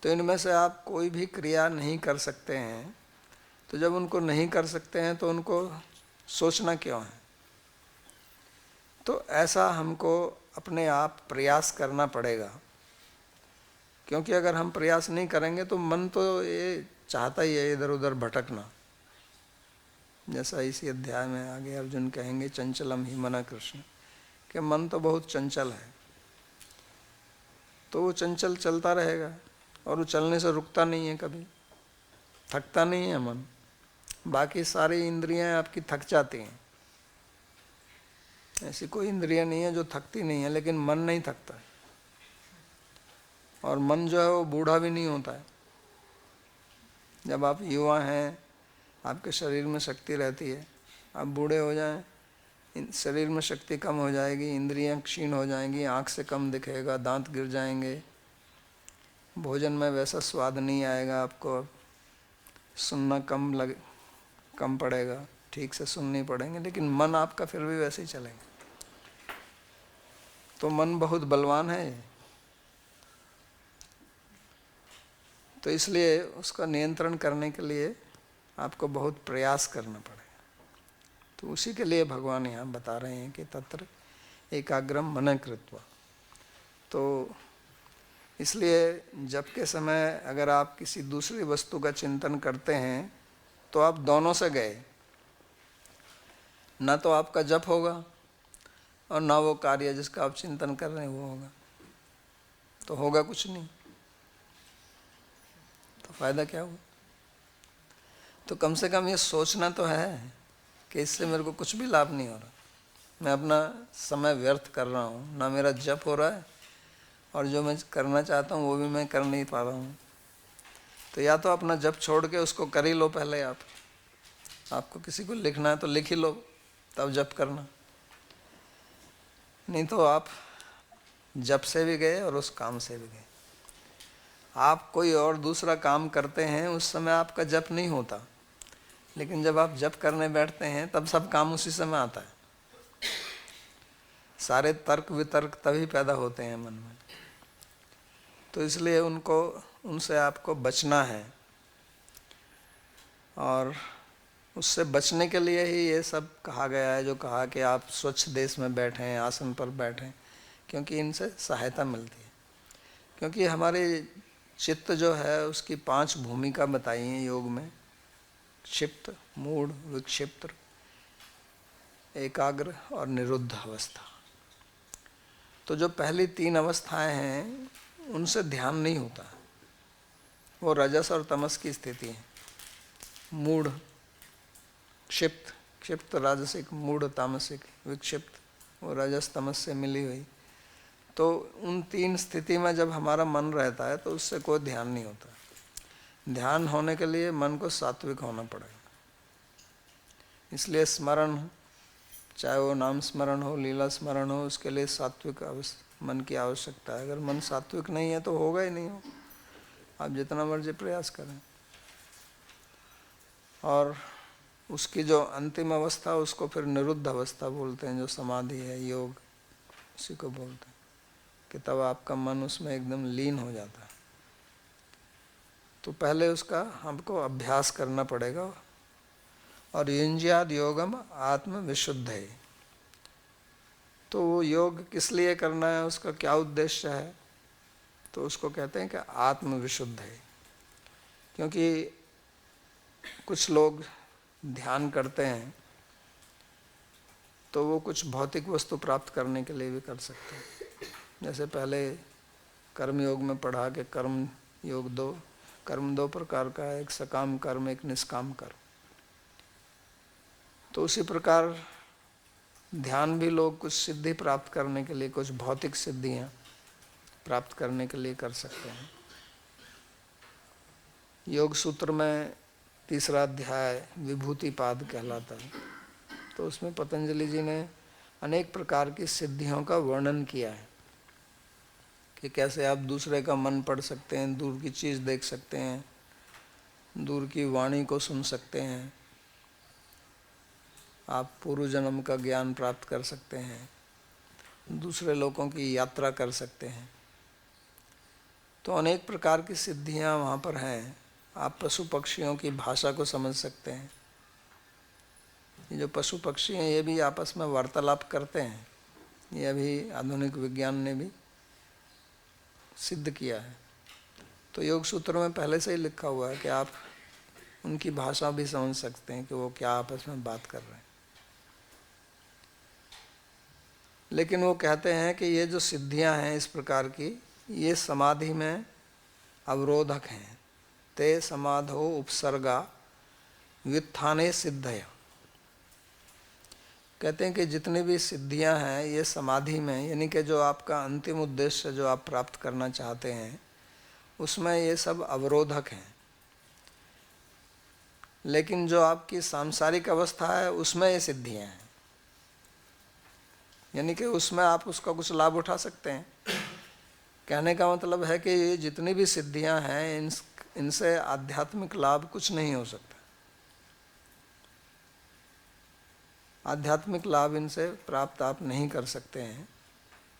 तो इनमें से आप कोई भी क्रिया नहीं कर सकते हैं। तो जब उनको नहीं कर सकते हैं तो उनको सोचना क्यों है। तो ऐसा हमको अपने आप प्रयास करना पड़ेगा, क्योंकि अगर हम प्रयास नहीं करेंगे तो मन तो ये चाहता ही है इधर उधर भटकना। जैसा इसी अध्याय में आगे अर्जुन कहेंगे, चंचलम ही मना कृष्ण, कि मन तो बहुत चंचल है, तो वो चंचल चलता रहेगा और वो चलने से रुकता नहीं है, कभी थकता नहीं है मन। बाकी सारी इंद्रियां आपकी थक जाती हैं, ऐसी कोई इंद्रियां नहीं है जो थकती नहीं है, लेकिन मन नहीं थकता है। और मन जो है वो बूढ़ा भी नहीं होता है। जब आप युवा हैं, आपके शरीर में शक्ति रहती है, आप बूढ़े हो जाएं, शरीर में शक्ति कम हो जाएगी, इंद्रियां क्षीण हो जाएंगी, आँख से कम दिखेगा, दांत गिर जाएंगे, भोजन में वैसा स्वाद नहीं आएगा, आपको सुनना कम पड़ेगा, ठीक से सुन नहीं पड़ेंगे, लेकिन मन आपका फिर भी वैसे ही चलेगा। तो मन बहुत बलवान है, तो इसलिए उसका नियंत्रण करने के लिए आपको बहुत प्रयास करना पड़ेगा। तो उसी के लिए भगवान यहाँ बता रहे हैं कि तत्र एकाग्रम मन कृत्वा। तो इसलिए जप के समय अगर आप किसी दूसरी वस्तु का चिंतन करते हैं तो आप दोनों से गए, ना तो आपका जप होगा और ना वो कार्य जिसका आप चिंतन कर रहे हैं वो होगा, तो होगा कुछ नहीं, तो फायदा क्या हुआ। तो कम से कम ये सोचना तो है कि इससे मेरे को कुछ भी लाभ नहीं हो रहा, मैं अपना समय व्यर्थ कर रहा हूँ, ना मेरा जप हो रहा है और जो मैं करना चाहता हूँ वो भी मैं कर नहीं पा रहा हूँ। तो या तो अपना जप छोड़ के उसको कर ही लो पहले। आपको किसी को लिखना है तो लिख ही लो, तब जप करना। नहीं तो आप जप से भी गए और उस काम से भी गए। आप कोई और दूसरा काम करते हैं उस समय आपका जप नहीं होता, लेकिन जब आप जप करने बैठते हैं तब सब काम उसी समय आता है। सारे तर्क वितर्क तभी पैदा होते हैं मन में। तो इसलिए उनसे आपको बचना है, और उससे बचने के लिए ही ये सब कहा गया है, जो कहा कि आप स्वच्छ देश में बैठें, आसन पर बैठें, क्योंकि इनसे सहायता मिलती है। क्योंकि हमारे चित्त जो है उसकी 5 भूमिका बताई हैं योग में, क्षिप्त, मूढ़, विक्षिप्त, एकाग्र और निरुद्ध अवस्था। तो जो पहली 3 अवस्थाएं हैं उनसे ध्यान नहीं होता, वो रजस और तमस की स्थिति है। मूढ़, क्षिप्त राजसिक, मूढ़ तामसिक, विक्षिप्त वो रजस तमस से मिली हुई। तो उन 3 स्थिति में जब हमारा मन रहता है तो उससे कोई ध्यान नहीं होता। ध्यान होने के लिए मन को सात्विक होना पड़ेगा। इसलिए स्मरण, चाहे वो नाम स्मरण हो, लीला स्मरण हो, उसके लिए सात्विक मन की आवश्यकता है। अगर मन सात्विक नहीं है तो होगा ही नहीं, हो आप जितना मर्जी प्रयास करें। और उसकी जो अंतिम अवस्था उसको फिर निरुद्ध अवस्था बोलते हैं, जो समाधि है, योग, उसी को बोलते हैं कि तब आपका मन उसमें एकदम लीन हो जाता है। तो पहले उसका हमको अभ्यास करना पड़ेगा। और युंज्याद योगम आत्म विशुद्ध है। तो वो योग किस लिए करना है, उसका क्या उद्देश्य है, तो उसको कहते हैं कि आत्म विशुद्ध है। क्योंकि कुछ लोग ध्यान करते हैं तो वो कुछ भौतिक वस्तु प्राप्त करने के लिए भी कर सकते हैं। जैसे पहले कर्म योग में पढ़ा कि कर्म 2 प्रकार का है, एक सकाम कर्म, एक निष्काम कर्म। तो उसी प्रकार ध्यान भी लोग कुछ सिद्धि प्राप्त करने के लिए, कुछ भौतिक सिद्धियां प्राप्त करने के लिए कर सकते हैं। योग सूत्र में 3रा अध्याय विभूतिपाद कहलाता है। तो उसमें पतंजलि जी ने अनेक प्रकार की सिद्धियों का वर्णन किया है कि कैसे आप दूसरे का मन पढ़ सकते हैं, दूर की चीज़ देख सकते हैं, दूर की वाणी को सुन सकते हैं, आप पूर्व जन्म का ज्ञान प्राप्त कर सकते हैं, दूसरे लोगों की यात्रा कर सकते हैं। तो अनेक प्रकार की सिद्धियां वहाँ पर हैं। आप पशु पक्षियों की भाषा को समझ सकते हैं। ये जो पशु पक्षी हैं ये भी आपस में वार्तालाप करते हैं, ये अभी आधुनिक विज्ञान ने भी सिद्ध किया है। तो योग सूत्र में पहले से ही लिखा हुआ है कि आप उनकी भाषा भी समझ सकते हैं कि वो क्या आपस में बात कर रहे हैं। लेकिन वो कहते हैं कि ये जो सिद्धियां हैं इस प्रकार की, ये समाधि में अवरोधक हैं। ते समाधो उपसर्गा व्युत्थाने सिद्धय। कहते हैं कि जितनी भी सिद्धियां हैं ये समाधि में, यानी कि जो आपका अंतिम उद्देश्य जो आप प्राप्त करना चाहते हैं उसमें ये सब अवरोधक हैं। लेकिन जो आपकी सांसारिक अवस्था है उसमें ये सिद्धियां हैं, यानी कि उसमें आप उसका कुछ लाभ उठा सकते हैं। कहने का मतलब है कि ये जितनी भी सिद्धियां हैं इनसे आध्यात्मिक लाभ कुछ नहीं हो सकता। आध्यात्मिक लाभ इनसे प्राप्त आप नहीं कर सकते हैं,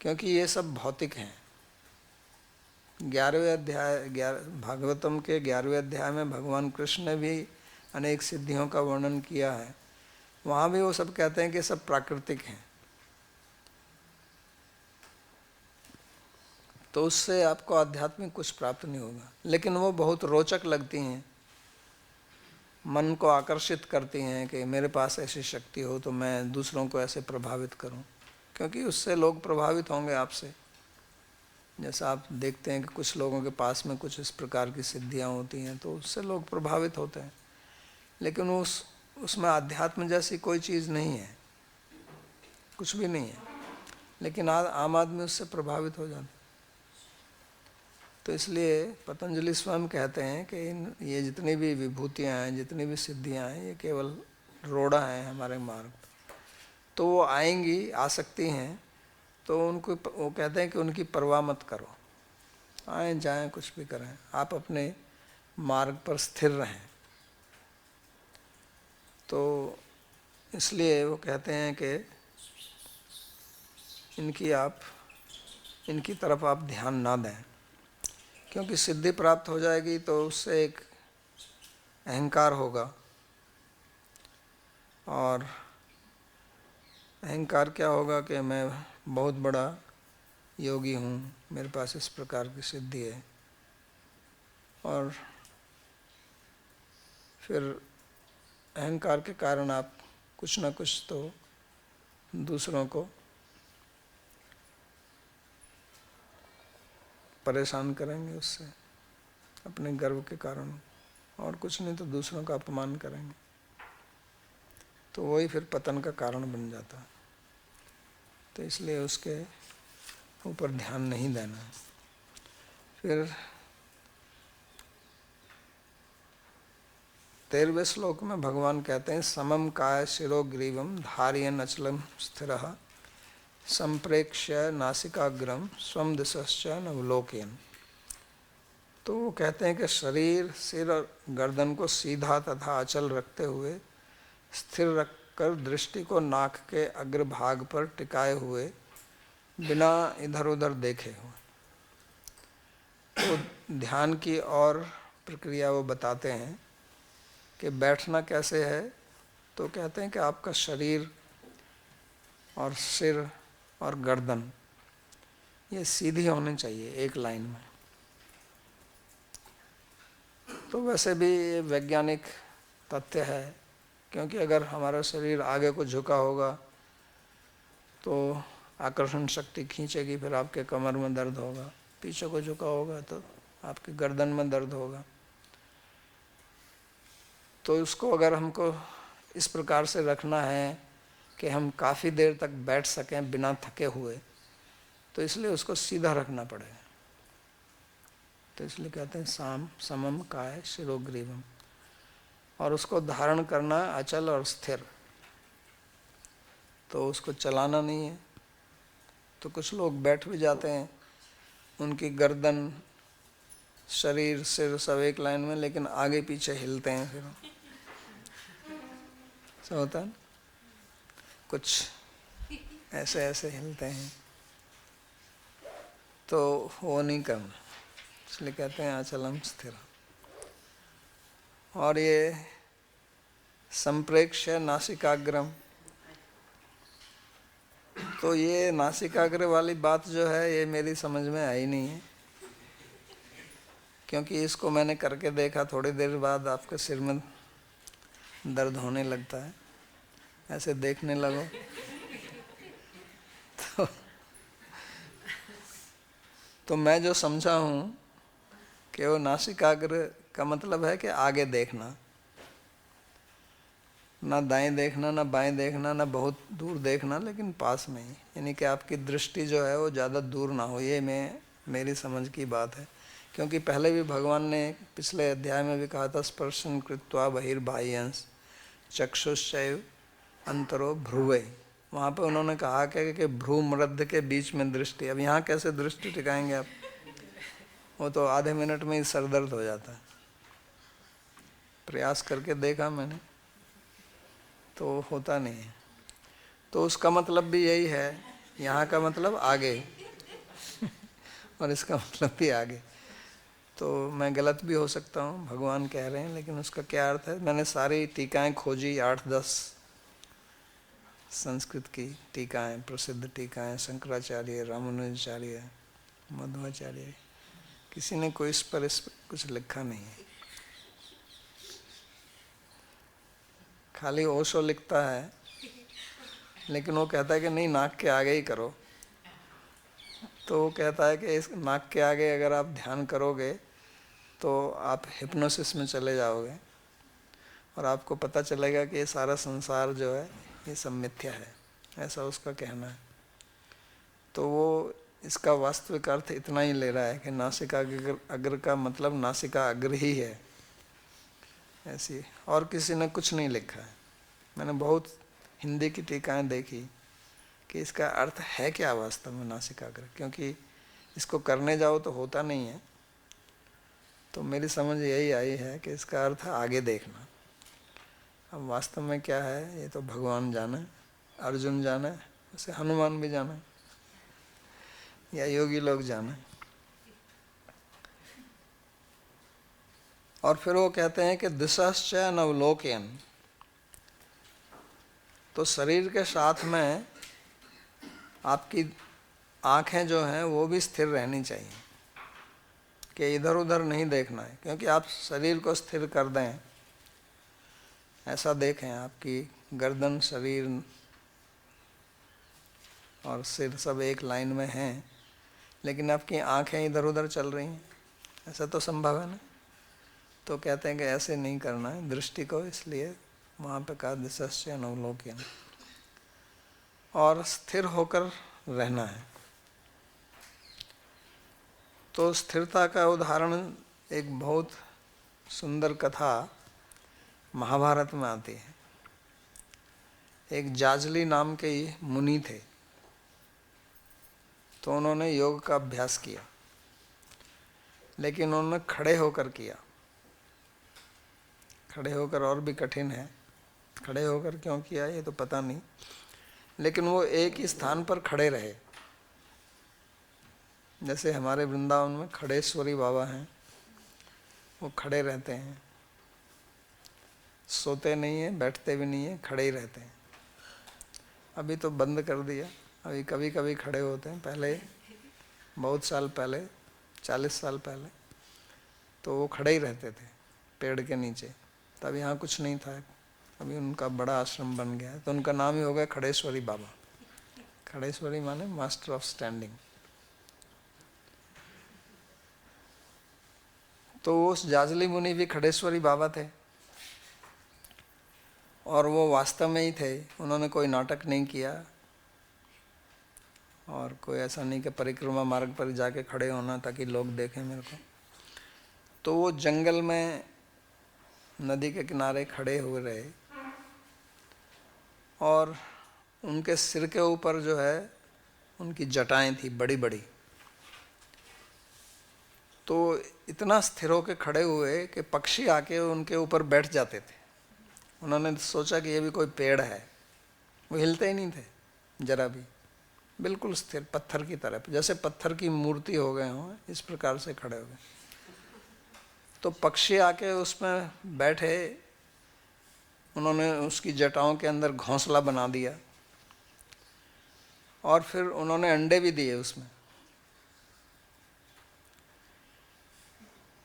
क्योंकि ये सब भौतिक हैं। 11वें अध्याय भागवतम के 11वें अध्याय में भगवान कृष्ण ने भी अनेक सिद्धियों का वर्णन किया है। वहाँ भी वो सब कहते हैं कि सब प्राकृतिक हैं। तो उससे आपको आध्यात्मिक कुछ प्राप्त नहीं होगा, लेकिन वो बहुत रोचक लगती हैं, मन को आकर्षित करती हैं कि मेरे पास ऐसी शक्ति हो तो मैं दूसरों को ऐसे प्रभावित करूं, क्योंकि उससे लोग प्रभावित होंगे आपसे। जैसा आप देखते हैं कि कुछ लोगों के पास में कुछ इस प्रकार की सिद्धियां होती हैं तो उससे लोग प्रभावित होते हैं, लेकिन उसमें अध्यात्म जैसी कोई चीज़ नहीं है, कुछ भी नहीं है, लेकिन आम आदमी उससे प्रभावित हो जाता है। तो इसलिए पतंजलि स्वयं कहते हैं कि ये जितनी भी विभूतियाँ हैं, जितनी भी सिद्धियाँ हैं, ये केवल रोड़ा है हमारे मार्ग। तो वो आएंगी, आ सकती हैं, तो उनको वो कहते हैं कि उनकी परवाह मत करो, आएँ जाएँ कुछ भी करें, आप अपने मार्ग पर स्थिर रहें। तो इसलिए वो कहते हैं कि इनकी तरफ आप ध्यान ना दें, क्योंकि सिद्धि प्राप्त हो जाएगी तो उससे एक अहंकार होगा, और अहंकार क्या होगा कि मैं बहुत बड़ा योगी हूँ, मेरे पास इस प्रकार की सिद्धि है, और फिर अहंकार के कारण आप कुछ ना कुछ तो दूसरों को परेशान करेंगे उससे, अपने गर्व के कारण, और कुछ नहीं तो दूसरों का अपमान करेंगे। तो वही फिर पतन का कारण बन जाता है। तो इसलिए उसके ऊपर ध्यान नहीं देना है। फिर 13वें श्लोक में भगवान कहते हैं, समम काय शिरो ग्रीवम धारयन् अचलम स्थिरः संप्रेक्ष्य नासिकाग्रम स्वम दिशश्च नवलोकयन्। तो वो कहते हैं कि शरीर, सिर और गर्दन को सीधा तथा अचल रखते हुए, स्थिर रखकर दृष्टि को नाक के अग्रभाग पर टिकाए हुए, बिना इधर उधर देखे हुए। तो ध्यान की और प्रक्रिया वो बताते हैं कि बैठना कैसे है। तो कहते हैं कि आपका शरीर और सिर और गर्दन ये सीधी होनी चाहिए एक लाइन में। तो वैसे भी ये वैज्ञानिक तथ्य है, क्योंकि अगर हमारा शरीर आगे को झुका होगा तो आकर्षण शक्ति खींचेगी, फिर आपके कमर में दर्द होगा, पीछे को झुका होगा तो आपकी गर्दन में दर्द होगा। तो उसको अगर हमको इस प्रकार से रखना है कि हम काफ़ी देर तक बैठ सकें बिना थके हुए, तो इसलिए उसको सीधा रखना पड़ेगा। तो इसलिए कहते हैं समम काय शिरोग्रीवम, और उसको धारण करना अचल और स्थिर। तो उसको चलाना नहीं है। तो कुछ लोग बैठ भी जाते हैं, उनकी गर्दन, शरीर, सिर सब एक लाइन में, लेकिन आगे पीछे हिलते हैं, फिर ऐसा होता है, कुछ ऐसे ऐसे हिलते हैं। तो वो नहीं करना, इसलिए कहते हैं अचलम स्थिर। और ये संप्रेक्ष्य नासिकाग्रम, तो ये नासिकाग्र वाली बात जो है ये मेरी समझ में आई नहीं है, क्योंकि इसको मैंने करके देखा, थोड़ी देर बाद आपके सिर में दर्द होने लगता है, ऐसे देखने लगो तो मैं जो समझा हूँ कि वो नासिकाग्र का मतलब है कि आगे देखना, ना दाएं देखना, ना बाएं देखना, ना बहुत दूर देखना, लेकिन पास में ही, यानी कि आपकी दृष्टि जो है वो ज़्यादा दूर ना हो। ये मेरी समझ की बात है, क्योंकि पहले भी भगवान ने पिछले अध्याय में भी कहा था, स्पर्शन कृत्वा बहिर्बाह्यंस चक्षुश्चैव अंतरो भ्रुवे। वहाँ पे उन्होंने कहा कि भ्रू मृद्ध के बीच में दृष्टि। अब यहाँ कैसे दृष्टि टिकाएंगे आप? वो तो आधे मिनट में ही सर दर्द हो जाता है। प्रयास करके देखा मैंने तो होता नहीं है। तो उसका मतलब भी यही है, यहाँ का मतलब आगे और इसका मतलब भी आगे। तो मैं गलत भी हो सकता हूँ, भगवान कह रहे हैं, लेकिन उसका क्या अर्थ है? मैंने सारी टीकाएं खोजी, 8-10 संस्कृत की टीकाएं, प्रसिद्ध टीकाएं, शंकराचार्य, रामानुजाचार्य, मध्वाचार्य, किसी ने कोई इस पर कुछ लिखा नहीं है। खाली ओशो लिखता है, लेकिन वो कहता है कि नहीं, नाक के आगे ही करो। तो वो कहता है कि इस नाक के आगे अगर आप ध्यान करोगे तो आप हिप्नोसिस में चले जाओगे और आपको पता चलेगा कि ये सारा संसार जो है ये सब मिथ्या है, ऐसा उसका कहना है। तो वो इसका वास्तविक अर्थ इतना ही ले रहा है कि नासिका अग्र का मतलब नासिका अग्र ही है, ऐसी। और किसी ने कुछ नहीं लिखा है। मैंने बहुत हिंदी की टीकाएं देखी कि इसका अर्थ है क्या वास्तव में नासिकाग्र, क्योंकि इसको करने जाओ तो होता नहीं है। तो मेरी समझ यही आई है कि इसका अर्थ है आगे देखना। अब वास्तव में क्या है ये तो भगवान जाने, अर्जुन जाने, उसे हनुमान भी जाने या योगी लोग जाने। और फिर वो कहते हैं कि दिशाश्च नवलोकयन, तो शरीर के साथ में आपकी आँखें जो हैं वो भी स्थिर रहनी चाहिए, कि इधर उधर नहीं देखना है। क्योंकि आप शरीर को स्थिर कर दें, ऐसा देखें आपकी गर्दन, शरीर और सिर सब एक लाइन में हैं, लेकिन आपकी आँखें इधर उधर चल रही हैं, ऐसा तो संभव है ना। तो कहते हैं कि ऐसे नहीं करना है दृष्टि को, इसलिए वहाँ पे कहा दिशस्य नवलोकयन, और स्थिर होकर रहना है। तो स्थिरता का उदाहरण एक बहुत सुंदर कथा महाभारत में आती है। एक जाजली नाम के मुनि थे, तो उन्होंने योग का अभ्यास किया, लेकिन उन्होंने खड़े होकर किया। खड़े होकर और भी कठिन है, खड़े होकर क्यों किया ये तो पता नहीं, लेकिन वो एक ही स्थान पर खड़े रहे। जैसे हमारे वृंदावन में खड़ेश्वरी बाबा हैं, वो खड़े रहते हैं, सोते नहीं हैं, बैठते भी नहीं हैं, खड़े ही रहते हैं। अभी तो बंद कर दिया, अभी कभी कभी खड़े होते हैं। पहले बहुत साल पहले, 40 साल पहले तो वो खड़े ही रहते थे पेड़ के नीचे। तब यहाँ कुछ नहीं था, अभी उनका बड़ा आश्रम बन गया है, तो उनका नाम ही हो गया खड़ेश्वरी बाबा। खड़ेश्वरी माने मास्टर ऑफ स्टैंडिंग। तो उस जाजली मुनि भी खड़ेश्वरी बाबा थे, और वो वास्तव में ही थे। उन्होंने कोई नाटक नहीं किया, और कोई ऐसा नहीं कि परिक्रमा मार्ग पर जाके खड़े होना ताकि लोग देखें मेरे को। तो वो जंगल में नदी के किनारे खड़े हुए रहे, और उनके सिर के ऊपर जो है उनकी जटाएं थी बड़ी बड़ी। तो इतना स्थिर होकर खड़े हुए कि पक्षी आके उनके ऊपर बैठ जाते थे। उन्होंने सोचा कि ये भी कोई पेड़ है। वो हिलते ही नहीं थे जरा भी, बिल्कुल स्थिर, पत्थर की तरह, जैसे पत्थर की मूर्ति हो गए हों, इस प्रकार से खड़े हो गए। तो पक्षी आके उसमें बैठे, उन्होंने उसकी जटाओं के अंदर घोंसला बना दिया, और फिर उन्होंने अंडे भी दिए उसमें।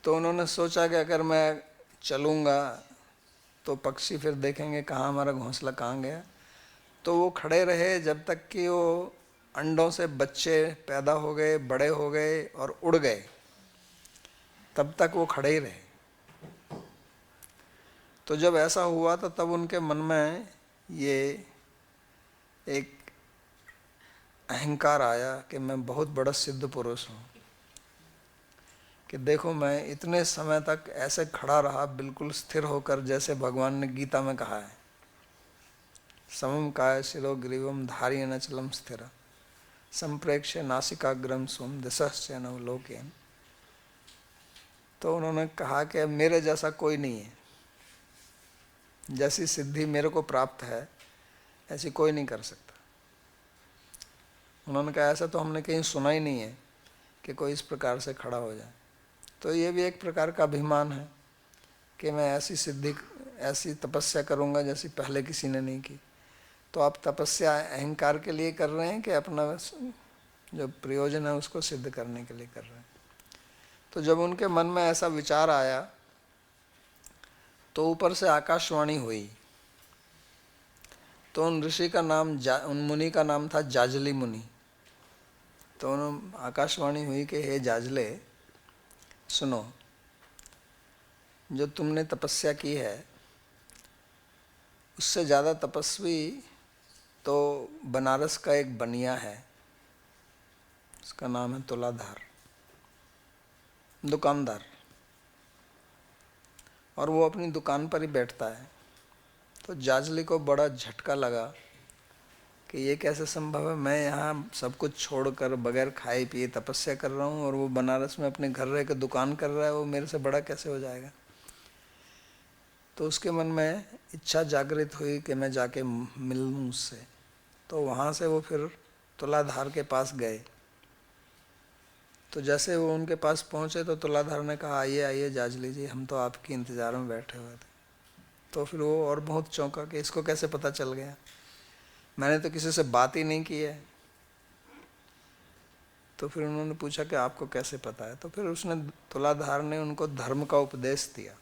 तो उन्होंने सोचा कि अगर मैं चलूँगा तो पक्षी फिर देखेंगे कहाँ हमारा घोंसला कहाँ गया। तो वो खड़े रहे जब तक कि वो अंडों से बच्चे पैदा हो गए, बड़े हो गए और उड़ गए, तब तक वो खड़े ही रहे। तो जब ऐसा हुआ तो तब उनके मन में ये एक अहंकार आया कि मैं बहुत बड़ा सिद्ध पुरुष हूँ, कि देखो मैं इतने समय तक ऐसे खड़ा रहा बिल्कुल स्थिर होकर, जैसे भगवान ने गीता में कहा है, समम काय शिरो ग्रीवम धार्येण अचलम स्थिर संप्रेक्ष्य नासिकाग्रम सुम दिशश्चैन अवलोकयन्। तो उन्होंने कहा कि मेरे जैसा कोई नहीं है, जैसी सिद्धि मेरे को प्राप्त है ऐसी कोई नहीं कर सकता। उन्होंने कहा ऐसा तो हमने कहीं सुना ही नहीं है कि कोई इस प्रकार से खड़ा हो जाए। तो ये भी एक प्रकार का अभिमान है कि मैं ऐसी सिद्धि, ऐसी तपस्या करूँगा जैसी पहले किसी ने नहीं की। तो आप तपस्या अहंकार के लिए कर रहे हैं कि अपना जो प्रयोजन है उसको सिद्ध करने के लिए कर रहे हैं। तो जब उनके मन में ऐसा विचार आया तो ऊपर से आकाशवाणी हुई। तो उन ऋषि का नाम उन मुनि का नाम था जाजली मुनि। तो उन्होंने आकाशवाणी हुई कि हे जाजले, सुनो, जो तुमने तपस्या की है उससे ज़्यादा तपस्वी तो बनारस का एक बनिया है, उसका नाम है तुलाधार, दुकानदार, और वो अपनी दुकान पर ही बैठता है। तो जाजली को बड़ा झटका लगा कि ये कैसे संभव है, मैं यहाँ सब कुछ छोड़कर बगैर खाए पिए तपस्या कर रहा हूँ और वो बनारस में अपने घर रह कर दुकान कर रहा है, वो मेरे से बड़ा कैसे हो जाएगा। तो उसके मन में इच्छा जागृत हुई कि मैं जाके मिलूँ उससे। तो वहाँ से वो फिर तुलाधार के पास गए। तो जैसे वो उनके पास पहुँचे तो तुलाधार ने कहा आइए आइए जाजली जी, हम तो आपकी इंतज़ार में बैठे हुए थे। तो फिर वो और बहुत चौंका कि इसको कैसे पता चल गया, मैंने तो किसी से बात ही नहीं की है। तो फिर उन्होंने पूछा कि आपको कैसे पता है। तो फिर उसने, तुलाधार ने उनको धर्म का उपदेश दिया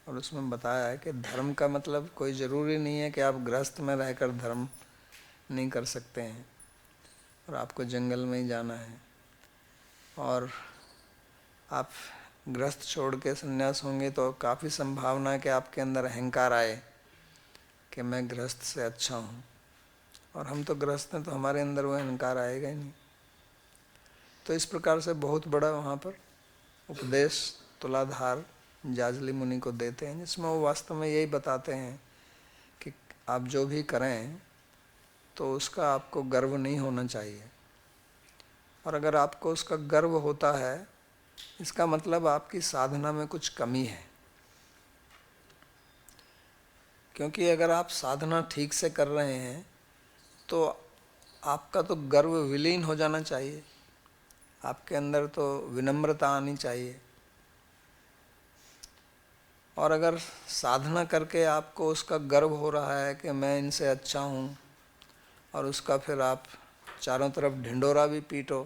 और उसमें बताया है कि धर्म का मतलब कोई ज़रूरी नहीं है कि आप गृहस्थ में रहकर धर्म नहीं कर सकते हैं और आपको जंगल में ही जाना है, और आप गृहस्थ छोड़ के संन्यास होंगे तो काफ़ी संभावना है कि आपके अंदर अहंकार आए कि मैं गृहस्थ से अच्छा हूँ, और हम तो गृहस्थ हैं तो हमारे अंदर वो अहंकार आएगा ही नहीं। तो इस प्रकार से बहुत बड़ा वहाँ पर उपदेश तुलाधार जाजली मुनि को देते हैं, जिसमें वो वास्तव में यही बताते हैं कि आप जो भी करें तो उसका आपको गर्व नहीं होना चाहिए, और अगर आपको उसका गर्व होता है इसका मतलब आपकी साधना में कुछ कमी है। क्योंकि अगर आप साधना ठीक से कर रहे हैं तो आपका तो गर्व विलीन हो जाना चाहिए, आपके अंदर तो विनम्रता आनी चाहिए। और अगर साधना करके आपको उसका गर्व हो रहा है कि मैं इनसे अच्छा हूँ, और उसका फिर आप चारों तरफ ढिंडोरा भी पीटो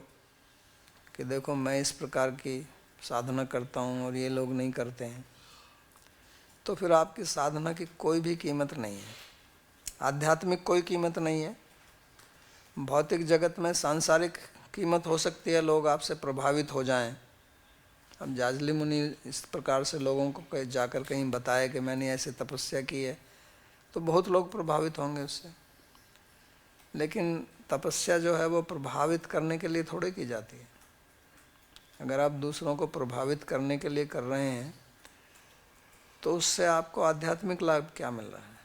कि देखो मैं इस प्रकार की साधना करता हूँ और ये लोग नहीं करते हैं, तो फिर आपकी साधना की कोई भी कीमत नहीं है, आध्यात्मिक कोई कीमत नहीं है। भौतिक जगत में सांसारिक कीमत हो सकती है, लोग आपसे प्रभावित हो जाएं। अब जाजली मुनि इस प्रकार से लोगों को जाकर कहीं बताए कि मैंने ऐसे तपस्या की है तो बहुत लोग प्रभावित होंगे उससे, लेकिन तपस्या जो है वो प्रभावित करने के लिए थोड़े की जाती है। अगर आप दूसरों को प्रभावित करने के लिए कर रहे हैं तो उससे आपको आध्यात्मिक लाभ क्या मिल रहा है।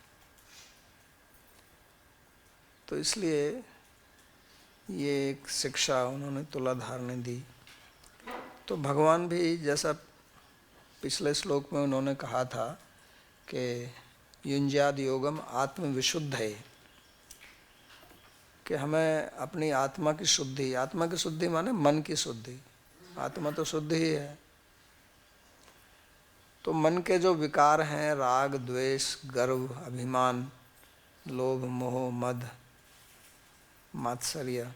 तो इसलिए ये एक शिक्षा उन्होंने तुलाधार ने दी। तो भगवान भी जैसा पिछले श्लोक में उन्होंने कहा था कि युंज्याद योगम आत्मविशुद्ध है, कि हमें अपनी आत्मा की शुद्धि माने मन की शुद्धि, आत्मा तो शुद्ध ही है। तो मन के जो विकार हैं, राग द्वेष गर्व अभिमान लोभ मोह मद, मात्सर्य।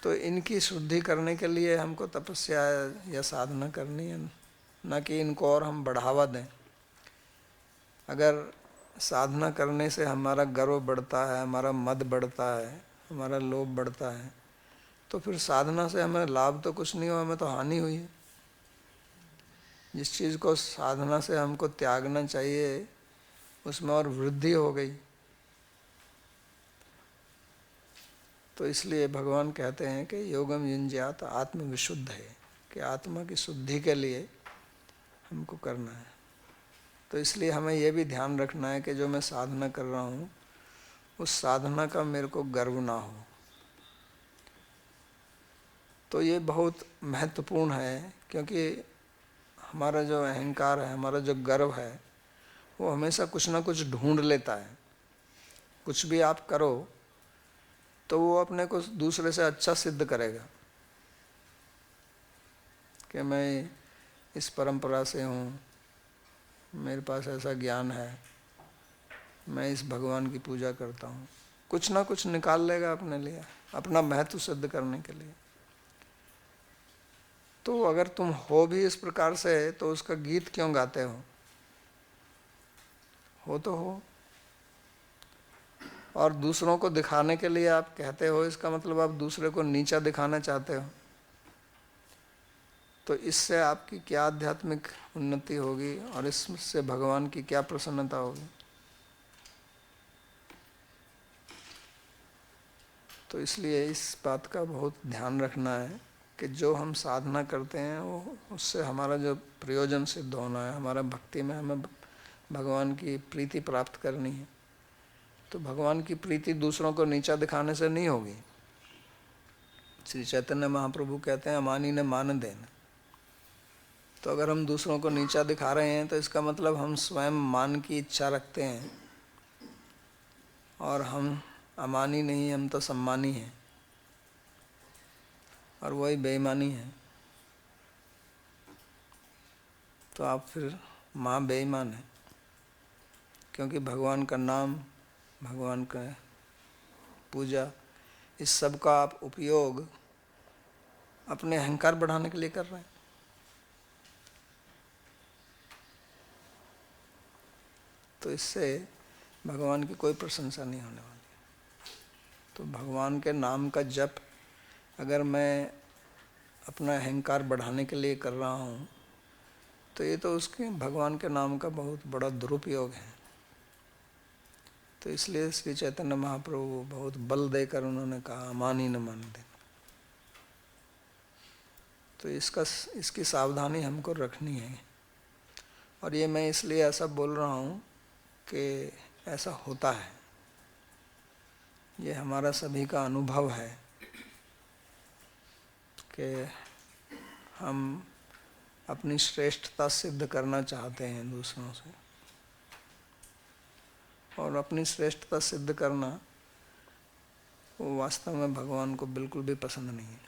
तो इनकी शुद्धि करने के लिए हमको तपस्या या साधना करनी है, न कि इनको और हम बढ़ावा दें। अगर साधना करने से हमारा गर्व बढ़ता है, हमारा मद बढ़ता है, हमारा लोभ बढ़ता है, तो फिर साधना से हमें लाभ तो कुछ नहीं हुआ, हमें तो हानि हुई है। जिस चीज़ को साधना से हमको त्यागना चाहिए उसमें और वृद्धि हो गई। तो इसलिए भगवान कहते हैं कि योगम युञ्ज्यात आत्मविशुद्ध है, कि आत्मा की शुद्धि के लिए हमको करना है। तो इसलिए हमें यह भी ध्यान रखना है कि जो मैं साधना कर रहा हूँ उस साधना का मेरे को गर्व ना हो। तो ये बहुत महत्वपूर्ण है, क्योंकि हमारा जो अहंकार है, हमारा जो गर्व है, वो हमेशा कुछ ना कुछ ढूंढ लेता है। कुछ भी आप करो तो वो अपने को दूसरे से अच्छा सिद्ध करेगा कि मैं इस परंपरा से हूँ, मेरे पास ऐसा ज्ञान है, मैं इस भगवान की पूजा करता हूँ। कुछ ना कुछ निकाल लेगा अपने लिए, अपना महत्व सिद्ध करने के लिए। तो अगर तुम हो भी इस प्रकार से तो उसका गीत क्यों गाते हो तो हो। और दूसरों को दिखाने के लिए आप कहते हो, इसका मतलब आप दूसरे को नीचा दिखाना चाहते हो। तो इससे आपकी क्या आध्यात्मिक उन्नति होगी और इससे भगवान की क्या प्रसन्नता होगी। तो इसलिए इस बात का बहुत ध्यान रखना है कि जो हम साधना करते हैं वो उससे हमारा जो प्रयोजन सिद्ध होना है, हमारा भक्ति में हमें भगवान की प्रीति प्राप्त करनी है। तो भगवान की प्रीति दूसरों को नीचा दिखाने से नहीं होगी। श्री चैतन्य महाप्रभु कहते हैं अमानी ने मान देना। तो अगर हम दूसरों को नीचा दिखा रहे हैं तो इसका मतलब हम स्वयं मान की इच्छा रखते हैं और हम अमानी नहीं, हम तो सम्मानी हैं, और वही बेईमानी है। तो आप फिर माँ बेईमान है, क्योंकि भगवान का नाम, भगवान का पूजा, इस सब का आप उपयोग अपने अहंकार बढ़ाने के लिए कर रहे हैं। तो इससे भगवान की कोई प्रशंसा नहीं होने वाली। तो भगवान के नाम का जप अगर मैं अपना अहंकार बढ़ाने के लिए कर रहा हूँ तो ये तो उसके भगवान के नाम का बहुत बड़ा दुरुपयोग है। तो इसलिए श्री चैतन्य महाप्रभु बहुत बल देकर उन्होंने कहा मानी न मान देना। तो इसकी सावधानी हमको रखनी है। और ये मैं इसलिए ऐसा बोल रहा हूँ कि ऐसा होता है, ये हमारा सभी का अनुभव है कि हम अपनी श्रेष्ठता सिद्ध करना चाहते हैं दूसरों से, और अपनी श्रेष्ठता सिद्ध करना वो वास्तव में भगवान को बिल्कुल भी पसंद नहीं है।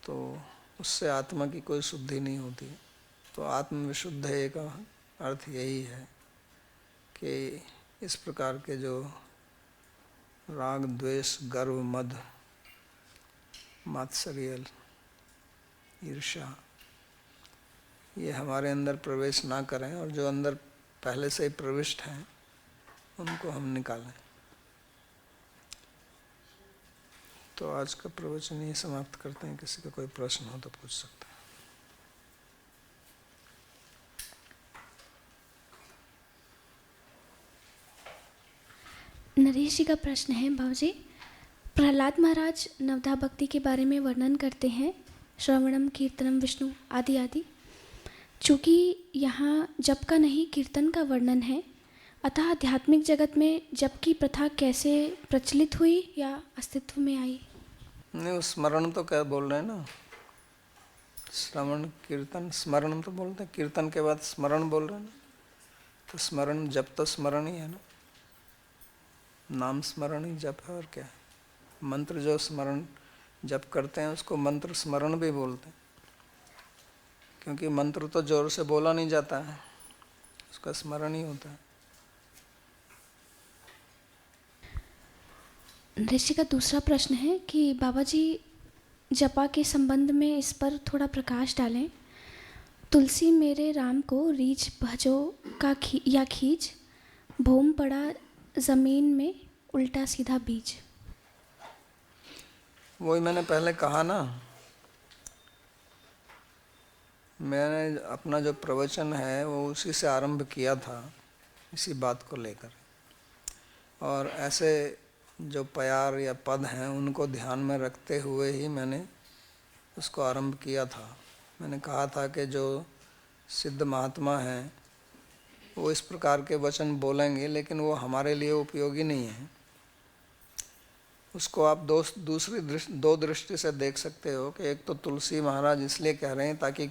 तो उससे आत्मा की कोई शुद्धि नहीं होती। तो आत्मविशुद्ध है का अर्थ यही है कि इस प्रकार के जो राग, द्वेष, गर्व, मद, मात्सर्य, ईर्ष्या, ये हमारे अंदर प्रवेश ना करें, और जो अंदर पहले से ही प्रविष्ट हैं उनको हम निकालें। तो आज का प्रवचन ही समाप्त करते हैं। किसी का कोई प्रश्न हो तो पूछ सकते हैं। नरेश जी का प्रश्न है, भावजी, प्रहलाद महाराज नवधा भक्ति के बारे में वर्णन करते हैं, श्रवणम, कीर्तनम, विष्णु आदि आदि। चूँकि यहाँ जप का नहीं कीर्तन का वर्णन है, अतः आध्यात्मिक जगत में जप की प्रथा कैसे प्रचलित हुई या अस्तित्व में आई? नहीं, स्मरण तो क्या बोल रहे हैं ना, श्रवण कीर्तन स्मरण तो बोलते हैं, कीर्तन के बाद स्मरण बोल रहे हैं ना। तो स्मरण जप तो स्मरण ही है ना, नाम स्मरण ही जप है, और क्या है। मंत्र जो स्मरण जप करते हैं उसको मंत्र स्मरण भी बोलते हैं, क्योंकि मंत्र तो जोर से बोला नहीं जाता है, उसका स्मरण ही होता है। ऋषि का दूसरा प्रश्न है कि बाबा जी जपा के संबंध में इस पर थोड़ा प्रकाश डालें। तुलसी मेरे राम को रीछ भजो का या खींच, भूम पड़ा ज़मीन में उल्टा सीधा बीज। वही मैंने पहले कहा ना, मैंने अपना जो प्रवचन है वो उसी से आरंभ किया था, इसी बात को लेकर। और ऐसे जो प्यार या पद हैं उनको ध्यान में रखते हुए ही मैंने उसको आरंभ किया था। मैंने कहा था कि जो सिद्ध महात्मा हैं वो इस प्रकार के वचन बोलेंगे, लेकिन वो हमारे लिए उपयोगी नहीं है। उसको आप दो दृष्टि से देख सकते हो कि एक तो तुलसी महाराज इसलिए कह रहे हैं ताकि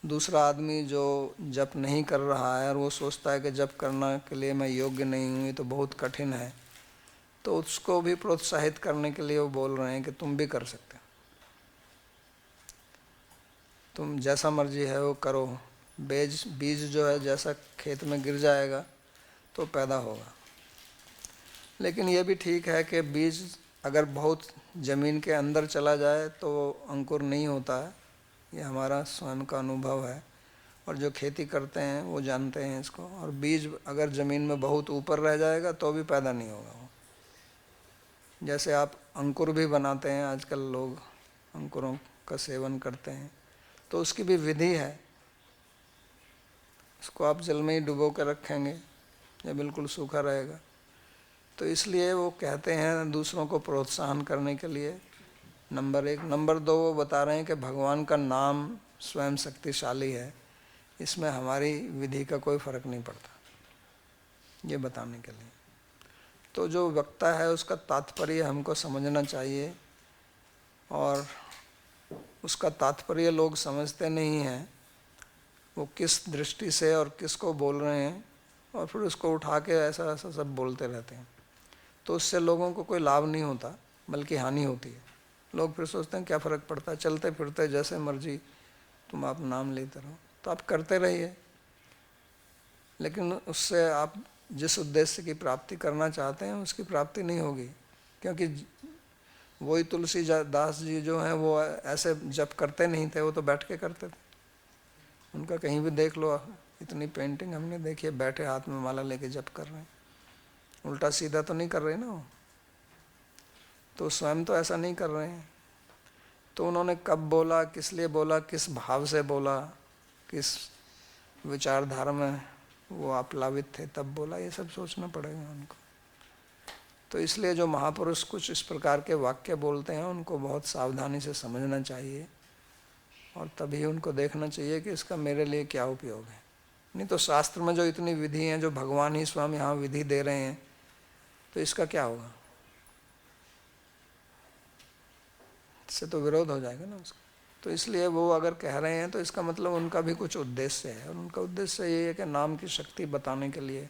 दूसरा आदमी जो जप नहीं कर रहा है और वो सोचता है कि जप करने के लिए मैं योग्य नहीं हूँ, ये तो बहुत कठिन है, तो उसको भी प्रोत्साहित करने के लिए वो बोल रहे हैं कि तुम भी कर सकते हो, तुम जैसा मर्जी है वो करो। बीज जो है जैसा खेत में गिर जाएगा तो पैदा होगा। लेकिन ये भी ठीक है कि बीज अगर बहुत ज़मीन के अंदर चला जाए तो अंकुर नहीं होता है। ये हमारा स्वयं का अनुभव है और जो खेती करते हैं वो जानते हैं इसको। और बीज अगर ज़मीन में बहुत ऊपर रह जाएगा तो भी पैदा नहीं होगा वो। जैसे आप अंकुर भी बनाते हैं, आजकल लोग अंकुरों का सेवन करते हैं, तो उसकी भी विधि है। उसको आप जल में ही डुबो कर रखेंगे या बिल्कुल सूखा रहेगा। तो इसलिए वो कहते हैं दूसरों को प्रोत्साहन करने के लिए, नंबर 1। नंबर 2, वो बता रहे हैं कि भगवान का नाम स्वयं शक्तिशाली है, इसमें हमारी विधि का कोई फ़र्क नहीं पड़ता, ये बताने के लिए। तो जो वक्ता है उसका तात्पर्य हमको समझना चाहिए, और उसका तात्पर्य लोग समझते नहीं हैं। वो किस दृष्टि से और किसको बोल रहे हैं, और फिर उसको उठा के ऐसा ऐसा सब बोलते रहते हैं। तो उससे लोगों को कोई लाभ नहीं होता, बल्कि हानि होती है। लोग फिर सोचते हैं क्या फ़र्क पड़ता है, चलते फिरते जैसे मर्जी तुम आप नाम लेते रहो। तो आप करते रहिए, लेकिन उससे आप जिस उद्देश्य की प्राप्ति करना चाहते हैं उसकी प्राप्ति नहीं होगी। क्योंकि वही तुलसी दास जी जो हैं वो ऐसे जप करते नहीं थे, वो तो बैठ के करते थे। उनका कहीं भी देख लो, इतनी पेंटिंग हमने देखी है, बैठे हाथ में माला लेके जप कर रहे हैं, उल्टा सीधा तो नहीं कर रहे ना वो। तो स्वयं तो ऐसा नहीं कर रहे हैं। तो उन्होंने कब बोला, किस लिए बोला, किस भाव से बोला, किस विचारधारा में वो आप्लावित थे तब बोला, ये सब सोचना पड़ेगा उनको। तो इसलिए जो महापुरुष कुछ इस प्रकार के वाक्य बोलते हैं उनको बहुत सावधानी से समझना चाहिए, और तभी उनको देखना चाहिए कि इसका मेरे लिए क्या उपयोग है। नहीं तो शास्त्र में जो इतनी विधि हैं, जो भगवान ही स्वयं यहाँ विधि दे रहे हैं, तो इसका क्या होगा? इससे तो विरोध हो जाएगा ना उसका। तो इसलिए वो अगर कह रहे हैं तो इसका मतलब उनका भी कुछ उद्देश्य है, और उनका उद्देश्य ये है कि नाम की शक्ति बताने के लिए।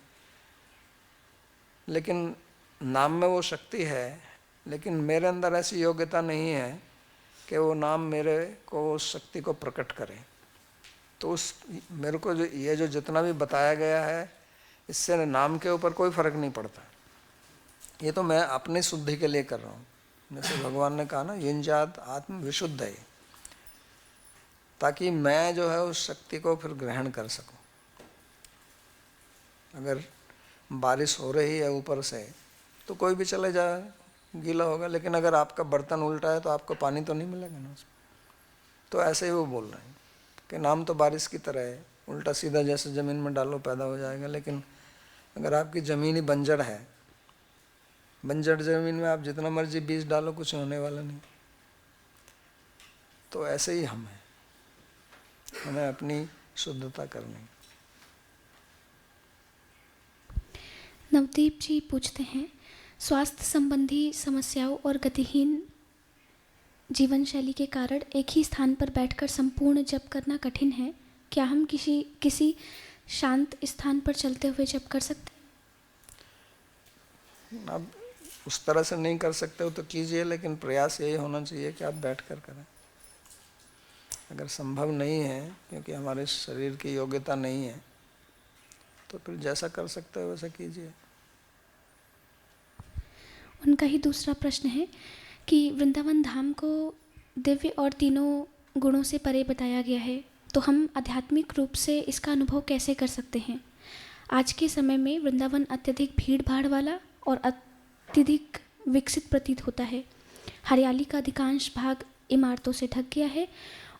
लेकिन नाम में वो शक्ति है, लेकिन मेरे अंदर ऐसी योग्यता नहीं है कि वो नाम मेरे को उस शक्ति को प्रकट करे। तो उस मेरे को जो जितना भी बताया गया है, इससे नाम के ऊपर कोई फर्क नहीं पड़ता। ये तो मैं अपनी शुद्धि के लिए कर रहा हूँ। जैसे भगवान ने कहा ना, युंजात आत्म विशुद्ध है, ताकि मैं जो है उस शक्ति को फिर ग्रहण कर सकूं। अगर बारिश हो रही है ऊपर से तो कोई भी चले जाए, गीला होगा, लेकिन अगर आपका बर्तन उल्टा है तो आपको पानी तो नहीं मिलेगा ना उसमें। तो ऐसे ही वो बोल रहे हैं कि नाम तो बारिश की तरह है, उल्टा सीधा जैसे ज़मीन में डालो पैदा हो जाएगा। लेकिन अगर आपकी ज़मीन ही बंजर है, बंजर ज़मीन में आप जितना मर्जी बीज डालो कुछ होने वाला नहीं। तो ऐसे ही हमें अपनी शुद्धता करनी। नवदीप जी पूछते हैं, स्वास्थ्य संबंधी समस्याओं और गतिहीन जीवन शैली के कारण एक ही स्थान पर बैठकर संपूर्ण जप करना कठिन है। क्या हम किसी शांत स्थान पर चलते हुए जप कर सकते हैं? अब उस तरह से नहीं कर सकते हो तो कीजिए, लेकिन प्रयास यही होना चाहिए कि आप बैठकर करें। अगर संभव नहीं है, क्योंकि हमारे शरीर की योग्यता नहीं है, तो फिर जैसा कर सकते हो वैसा कीजिए। उनका ही दूसरा प्रश्न है कि वृंदावन धाम को दिव्य और तीनों गुणों से परे बताया गया है, तो हम आध्यात्मिक रूप से इसका अनुभव कैसे कर सकते हैं? आज के समय में वृंदावन अत्यधिक भीड़ भाड़ वाला और अत्यधिक विकसित प्रतीत होता है। हरियाली का अधिकांश भाग इमारतों से ढक गया है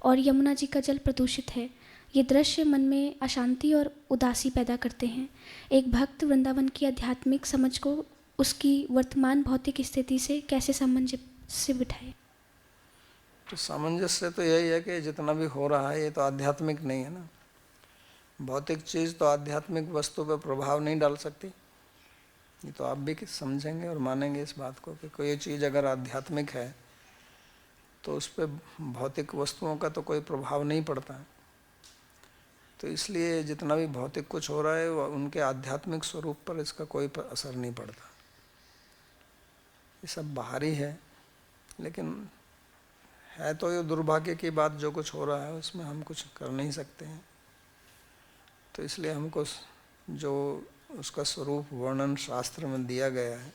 और यमुना जी का जल प्रदूषित है। ये दृश्य मन में अशांति और उदासी पैदा करते हैं। एक भक्त वृंदावन की आध्यात्मिक समझ को उसकी वर्तमान भौतिक स्थिति से कैसे सामंजस्य बिठाए? तो सामंजस्य तो यही है कि जितना भी हो रहा है ये तो आध्यात्मिक नहीं है ना। भौतिक चीज़ तो आध्यात्मिक वस्तु पर प्रभाव नहीं डाल सकती। ये तो आप भी समझेंगे और मानेंगे इस बात को कि कोई चीज़ अगर आध्यात्मिक है तो उस पर भौतिक वस्तुओं का तो कोई प्रभाव नहीं पड़ता है। तो इसलिए जितना भी भौतिक कुछ हो रहा है वो उनके आध्यात्मिक स्वरूप पर इसका कोई असर नहीं पड़ता। ये सब बाहरी है, लेकिन है तो ये दुर्भाग्य की बात, जो कुछ हो रहा है उसमें हम कुछ कर नहीं सकते हैं। तो इसलिए हमको जो उसका स्वरूप वर्णन शास्त्र में दिया गया है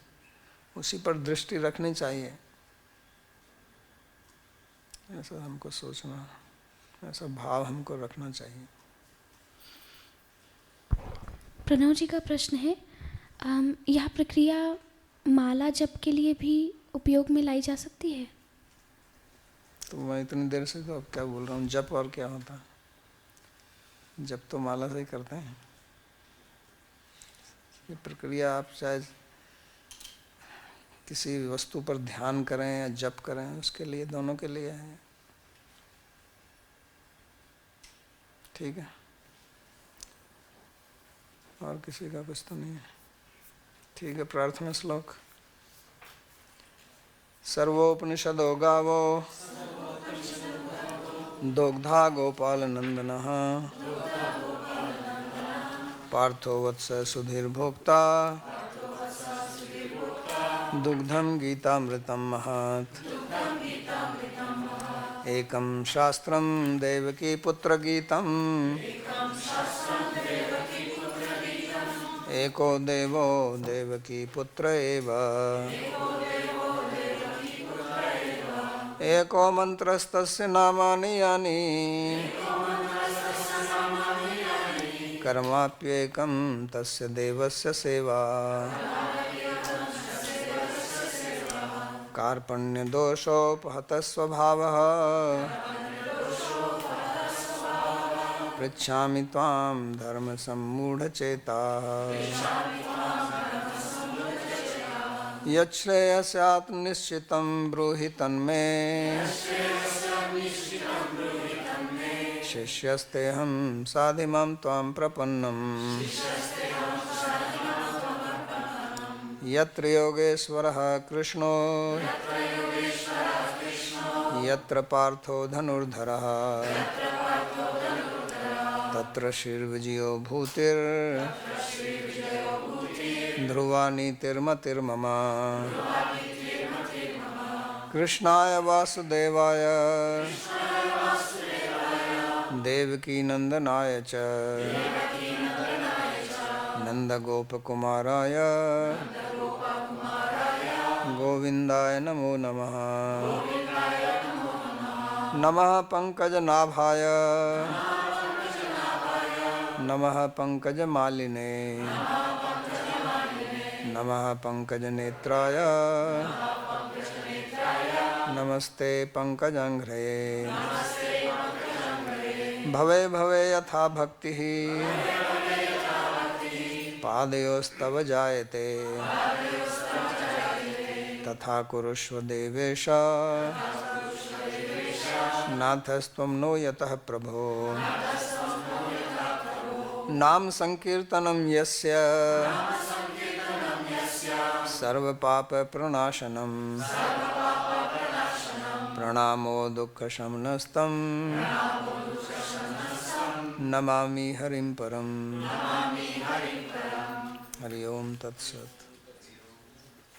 उसी पर दृष्टि रखनी चाहिए, ऐसा हमको सोचना, ऐसा भाव हमको रखना चाहिए। प्रणव जी का प्रश्न है, यह प्रक्रिया माला जप के लिए भी उपयोग में लाई जा सकती है? तो मैं इतनी देर से तो अब क्या बोल रहा हूँ, जप और क्या होता है? जप तो माला से ही करते हैं। ये प्रक्रिया आप चाहे किसी वस्तु पर ध्यान करें या जप करें, उसके लिए, दोनों के लिए है। ठीक है, और किसी का कुछ तो नहीं है। ठीक है, प्रार्थना श्लोक। सर्वोपनिषदो गावो दोग्धा गोपाल नंदनः पार्थो वत्स सुधीर्भोक्ता दुग्धम गीतामृतम महत्। एकं शास्त्रं देवकी पुत्र गीतम् एको देवो देवकी पुत्र एव। एको मंत्रस्तस्य नामानि यानि कर्माप्येकं तस्य देवस्य सेवा। कार्पण्यदोषोपहतः स्वभावः पृच्छामि त्वां धर्मसम्मूढचेताः। यच्छ्रेयस्यात्मनिश्चितं ब्रूहि तन्मे शिष्यस्तेऽहं साधिमां त्वां प्रपन्नम्। यत्र योगेश्वरः कृष्णो यत्र पार्थो धनुर्धरः तत्र श्रीर्विजयो भूतिर्ध्रुवा नीतिर्मतिर्मम। कृष्णाय वासुदेवाय देवकी नंदनाय च नंदगोपकुमाराय गोविंदाय नमो नमः। नमः पंकजनाभाय नमः पंकजमालिने नमः पंकजनेत्राय नमस्ते पंकजांघ्रे। भवे भवे यथा भक्तिः पादयोस्तव जायते तथा कुरुष्व देवेश नाथस्त्वं नो यतः प्रभो। नाम संकीर्तनं यस्य सर्वपाप प्रणाशनं प्रणामो दुःखशमनस्तं नमामि हरिं परम्। हरि ओम तत्सत्।